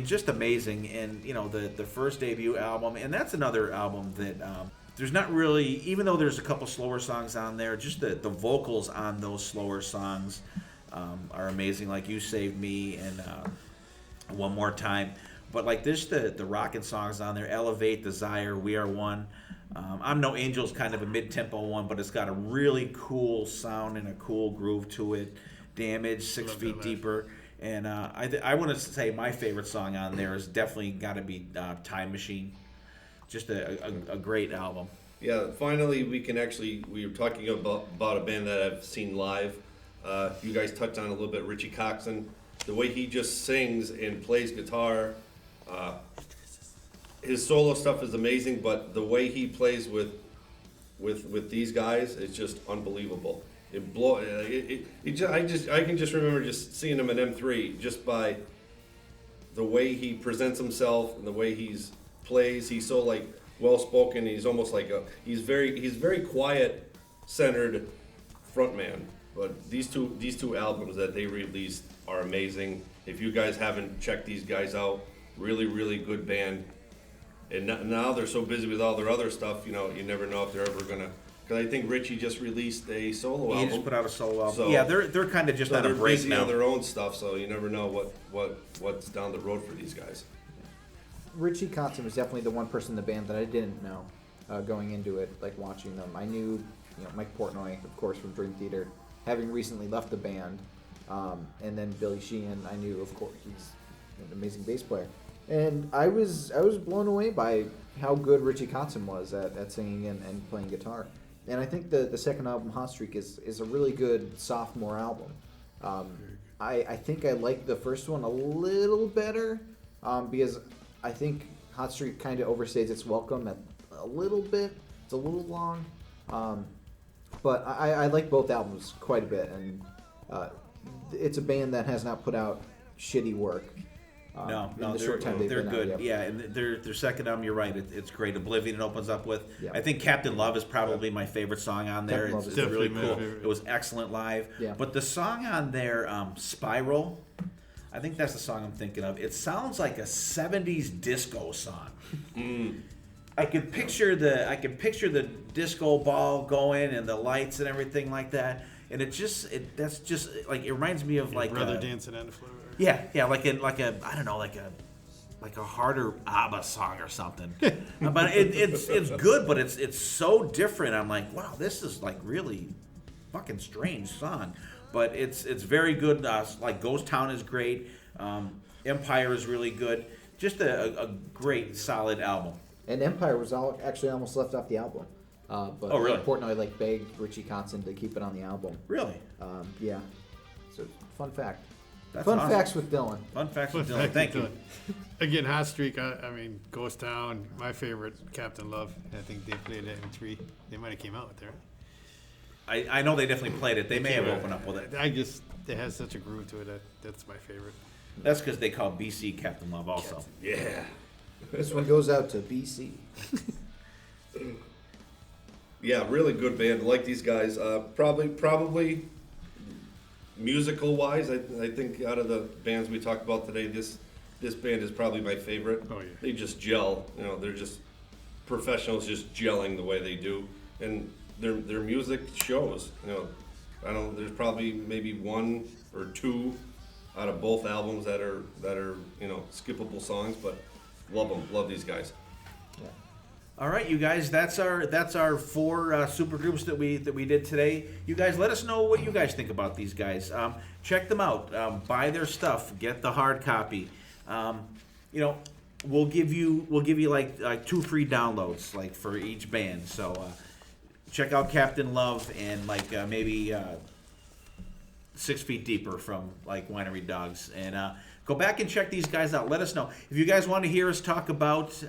just amazing, and the first debut album, and that's another album that there's not really, even though there's a couple slower songs on there, just the vocals on those slower songs are amazing. Like You Saved Me and One More Time, but like this, the rockin' songs on there, Elevate, Desire, We Are One. I'm No Angel is kind of a mid-tempo one, but it's got a really cool sound and a cool groove to it. Damage, 6 Feet Deeper. And I want to say my favorite song on there is definitely got to be Time Machine. Just a great album. Yeah, finally we were talking about a band that I've seen live. You guys touched on a little bit Richie Kotzen. The way he just sings and plays guitar, his solo stuff is amazing, but the way he plays with these guys is just unbelievable. I can just remember just seeing him in M3 just by the way he presents himself and the way he's plays. He's so like well spoken. He's almost like he's very quiet centered frontman. But these two albums that they released are amazing. If you guys haven't checked these guys out, really good band. And now they're so busy with all their other stuff, you never know if they're ever gonna. Because I think Richie just released a solo album. He just put out a solo album. So, yeah, they're kind of just on a break busy now. on their own stuff, so you never know what's down the road for these guys. Richie Kotzen was definitely the one person in the band that I didn't know going into it, like watching them. I knew Mike Portnoy, of course, from Dream Theater, having recently left the band, and then Billy Sheehan. I knew, of course, he's an amazing bass player, and I was blown away by how good Richie Kotzen was at singing and playing guitar. And I think the second album, Hot Streak, is a really good sophomore album. I think I like the first one a little better because I think Hot Streak kind of overstays its welcome a little bit. It's a little long. But I like both albums quite a bit. And it's a band that has not put out shitty work. No, in the they're, short time they're been good. out. Yeah, and their second album, you're right. It's great. Oblivion it opens up with. Yeah. I think Captain Love is probably my favorite song on there. Captain Love It's is really definitely my cool. favorite. It was excellent live. Yeah. But the song on there, Spiral, I think that's the song I'm thinking of. It sounds like a '70s disco song. I could picture the disco ball going and the lights and everything like that. And it reminds me of like Brother dancing on the floor. yeah, like a harder ABBA song or something. But it's good, but it's so different. I'm like, wow, this is like really fucking strange song, but it's very good. Like Ghost Town is great. Empire is really good. Just a great solid album. And Empire was actually almost left off the album. But Oh, really? Portnoy begged Richie Kotzen to keep it on the album. Really? Yeah. So fun fact. That's Fun awesome. facts with Dylan. Fun facts with Fun Dylan. fact Thank with you. Dylan. Again, Hot Streak, I mean, Ghost Town, my favorite, Captain Love. I think they played that in 3. They might have came out with there. I know they definitely played it. They may have opened up with it. It has such a groove to it. That's my favorite. That's because they call BC Captain Love also. Yeah. This one goes out to BC. Yeah, really good band. Like these guys. Probably musical wise, I think out of the bands we talked about today, this band is probably my favorite. Oh, yeah. They just gel. They're just professionals, just gelling the way they do, and their music shows. There's probably maybe 1 or 2 out of both albums that are skippable songs, but love them. Love these guys. All right, you guys, that's our 4 supergroups that we did today. You guys, let us know what you guys think about these guys. Check them out. Buy their stuff. Get the hard copy. We'll give you like 2 free downloads like for each band. So check out Captain Love and like maybe 6 Feet Deeper from like Winery Dogs, and go back and check these guys out. Let us know if you guys want to hear us talk about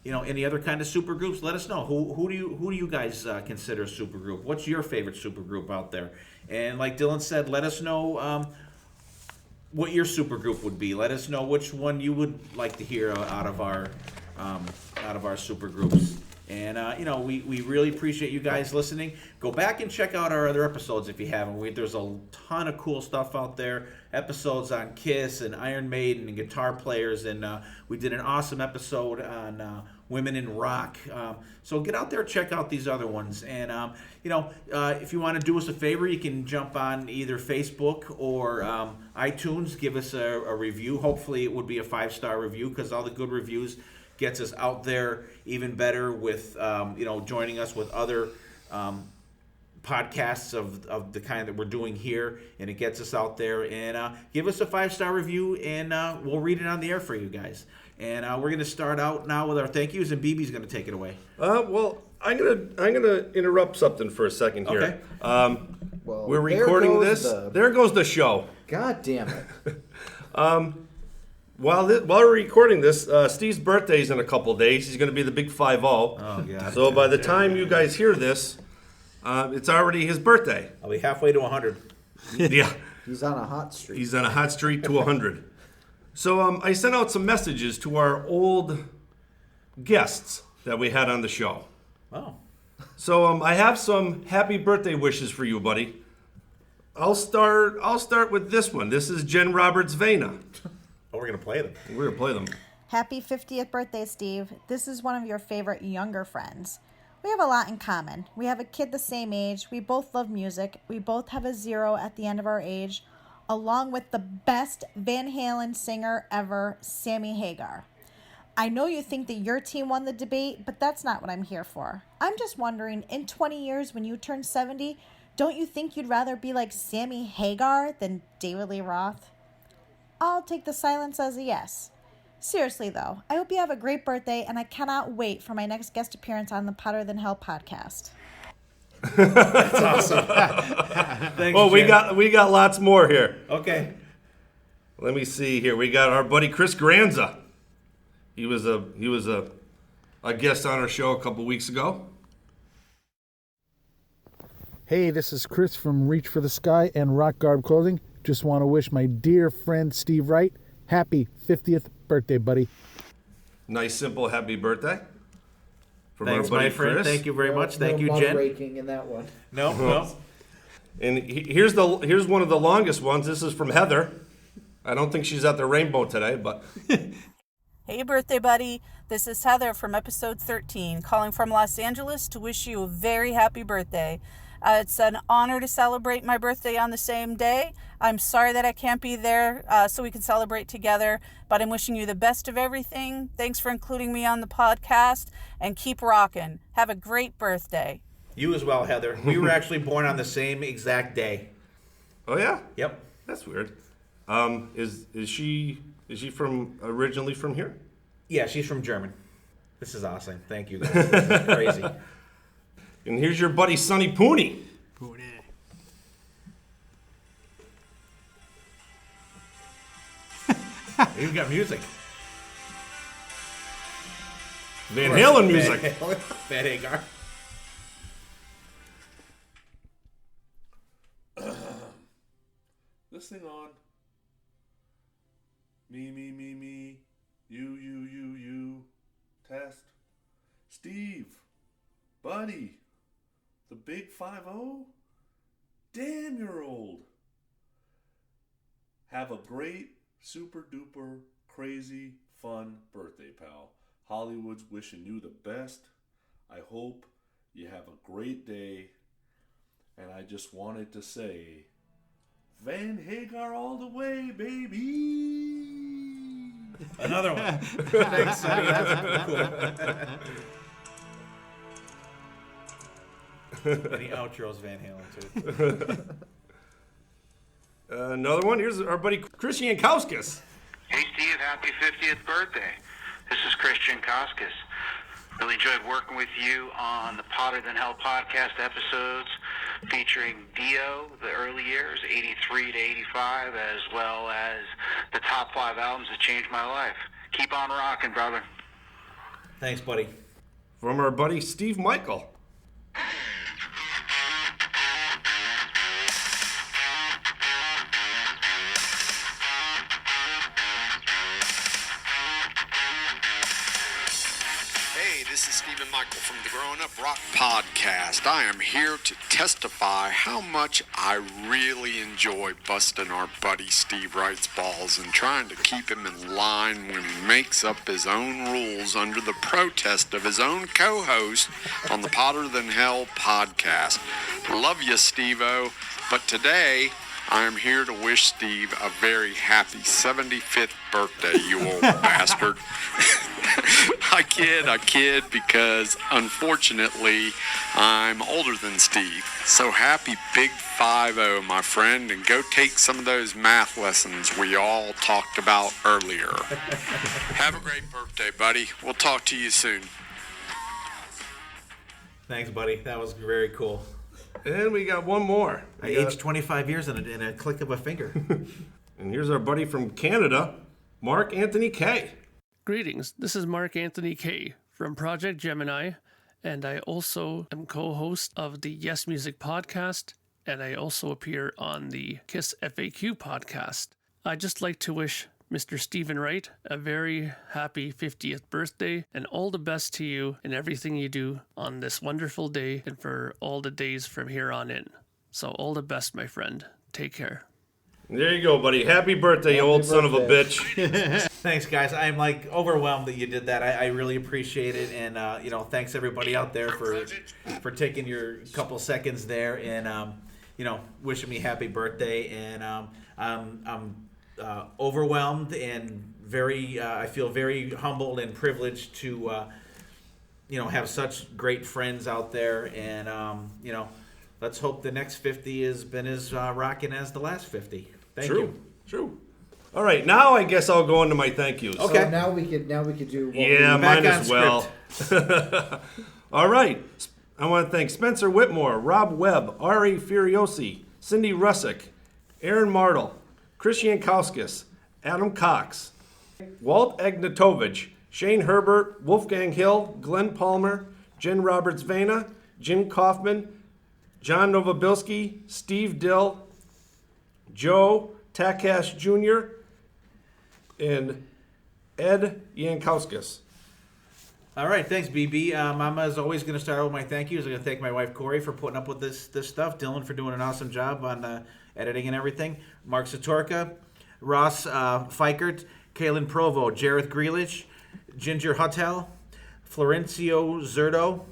any other kind of supergroups. Let us know who do you guys consider a supergroup? What's your favorite supergroup out there? And like Dylan said, let us know what your supergroup would be. Let us know which one you would like to hear out of our supergroups. And we really appreciate you guys listening. Go back and check out our other episodes if you haven't. There's a ton of cool stuff out there. Episodes on Kiss and Iron Maiden and guitar players, and we did an awesome episode on women in rock. So get out there, check out these other ones, and if you want to do us a favor, you can jump on either Facebook or iTunes. Give us a review. Hopefully, it would be a 5-star review, because all the good reviews gets us out there even better with joining us with other podcasts of the kind that we're doing here, and it gets us out there. And give us a 5-star review, and we'll read it on the air for you guys. And we're going to start out now with our thank yous, and BB's going to take it away. Well, I'm gonna interrupt something for a second here. Okay. Well, We're recording this. There goes the show. God damn it. While we're recording this, Steve's birthday is in a couple days. He's going to be the big 5-0. Oh, God. So by the time you guys hear this, it's already his birthday. I'll be halfway to 100. Yeah. He's on a hot streak. He's on a hot streak to 100. So I sent out some messages to our old guests that we had on the show. Oh. So I have some happy birthday wishes for you, buddy. I'll start with this one. This is Jen Roberts Vena. Oh, we're going to play them. We're going to play them. Happy 50th birthday, Steve. This is one of your favorite younger friends. We have a lot in common. We have a kid the same age. We both love music. We both have a 0 at the end of our age, along with the best Van Halen singer ever, Sammy Hagar. I know you think that your team won the debate, but that's not what I'm here for. I'm just wondering, in 20 years when you turn 70, don't you think you'd rather be like Sammy Hagar than David Lee Roth? I'll take the silence as a yes. Seriously, though, I hope you have a great birthday, and I cannot wait for my next guest appearance on the Potter Than Hell podcast. That's awesome. Thanks, Well, Jen. we got lots more here. Okay. Let me see here. We got our buddy Chris Granza. He was a guest on our show a couple weeks ago. Hey, this is Chris from Reach for the Sky and Rock Garb Clothing. Just want to wish my dear friend Steve Wright happy 50th birthday, buddy. Nice, simple happy birthday. From Thanks, our buddy my friend. Chris. Thank you very much. Thank no you, mug Jen. raking in that one. No. And here's one of the longest ones. This is from Heather. I don't think she's at the Rainbow today, but Hey, birthday buddy. This is Heather from episode 13, calling from Los Angeles to wish you a very happy birthday. It's an honor to celebrate my birthday on the same day. I'm sorry that I can't be there so we can celebrate together, but I'm wishing you the best of everything. Thanks for including me on the podcast, and keep rocking. Have a great birthday. You as well, Heather. We were actually born on the same exact day. oh yeah, Yep. that's weird. Is she originally from here? Yeah, she's from German. This is awesome. Thank you, guys. This is crazy. And here's your buddy Sonny Pooney. We've got music. Van Halen music. Van Hagar. This thing on. Me. You. Test. Steve. Buddy. The big 5-0? Damn, you're old. Have a great, super duper, crazy, fun birthday, pal. Hollywood's wishing you the best. I hope you have a great day. And I just wanted to say, Van Hagar all the way, baby. Another one. Thanks, Sonny. That's cool. And he outros Van Halen, too. Another one. Here's our buddy Christian Kauskis. Hey Steve, happy 50th birthday. This is Christian Koskis. Really enjoyed working with you on the Potter Than Hell podcast episodes featuring Dio, the early years, 83 to 85, as well as the top 5 albums that changed my life. Keep on rocking, brother. Thanks, buddy. From our buddy Steve Michael. Hey, this is Stephen Michael from the Growing Up Rock podcast. I am here to testify how much I really enjoy busting our buddy Steve Wright's balls and trying to keep him in line when he makes up his own rules under the protest of his own co-host on the Potter Than Hell podcast. Love you, Steve-O, but today I am here to wish Steve a very happy 75th birthday, you old bastard. I kid, because unfortunately, I'm older than Steve. So happy Big 5-0, my friend, and go take some of those math lessons we all talked about earlier. Have a great birthday, buddy. We'll talk to you soon. Thanks, buddy. That was very cool. And we got one more. I aged 25 years in a click of a finger. And here's our buddy from Canada, Mark Anthony Kay. Greetings, this is Mark Anthony Kay from Project Gemini, and I also am co-host of the Yes Music podcast, and I also appear on the KISS FAQ podcast. I'd just like to wish Mr. Stephen Wright a very happy 50th birthday, and all the best to you in everything you do on this wonderful day and for all the days from here on in. So all the best, my friend. Take care. There you go, buddy. Happy birthday, you old son of a bitch. Thanks, guys. I'm like overwhelmed that you did that. I really appreciate it, and thanks everybody out there for taking your couple seconds there and wishing me happy birthday. And I'm overwhelmed and I feel very humbled and privileged to have such great friends out there, and let's hope the next 50 has been as rocking as the last 50. Thank you. True. All right, now I guess I'll go into my thank yous. Okay. So now we could do. Yeah, mine as well. All right. I want to thank Spencer Whitmore, Rob Webb, Ari Furiosi, Cindy Russick, Aaron Martle, Christian Kauskis, Adam Cox, Walt Agnatovich, Shane Herbert, Wolfgang Hill, Glenn Palmer, Jen Roberts-Vena, Jim Kaufman, John Novobilski, Steve Dill, Joe Takash Jr., and Ed Yankowskis. All right, thanks, BB. Mama is always going to start with my thank yous. I'm going to thank my wife, Corey, for putting up with this stuff. Dylan for doing an awesome job on editing and everything. Mark Satorka, Ross Fikert, Kaylin Provo, Jareth Grealish, Ginger Huttel, Florencio Zerdo,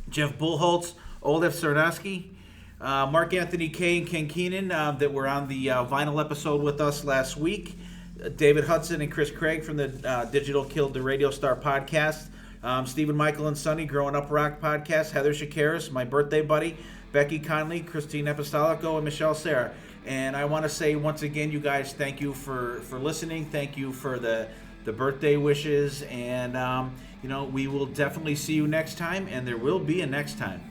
Jeff Bullholtz, Olaf Sarnaski, Mark Anthony K. and Ken Keenan that were on the vinyl episode with us last week, David Hudson and Chris Craig from the Digital Killed the Radio Star podcast, Stephen Michael and Sonny, Growing Up Rock podcast, Heather Shakaris, my birthday buddy, Becky Conley, Christine Apostolico, and Michelle Sarah. And I want to say once again, you guys, thank you for listening. Thank you for the birthday wishes. And, we will definitely see you next time, and there will be a next time.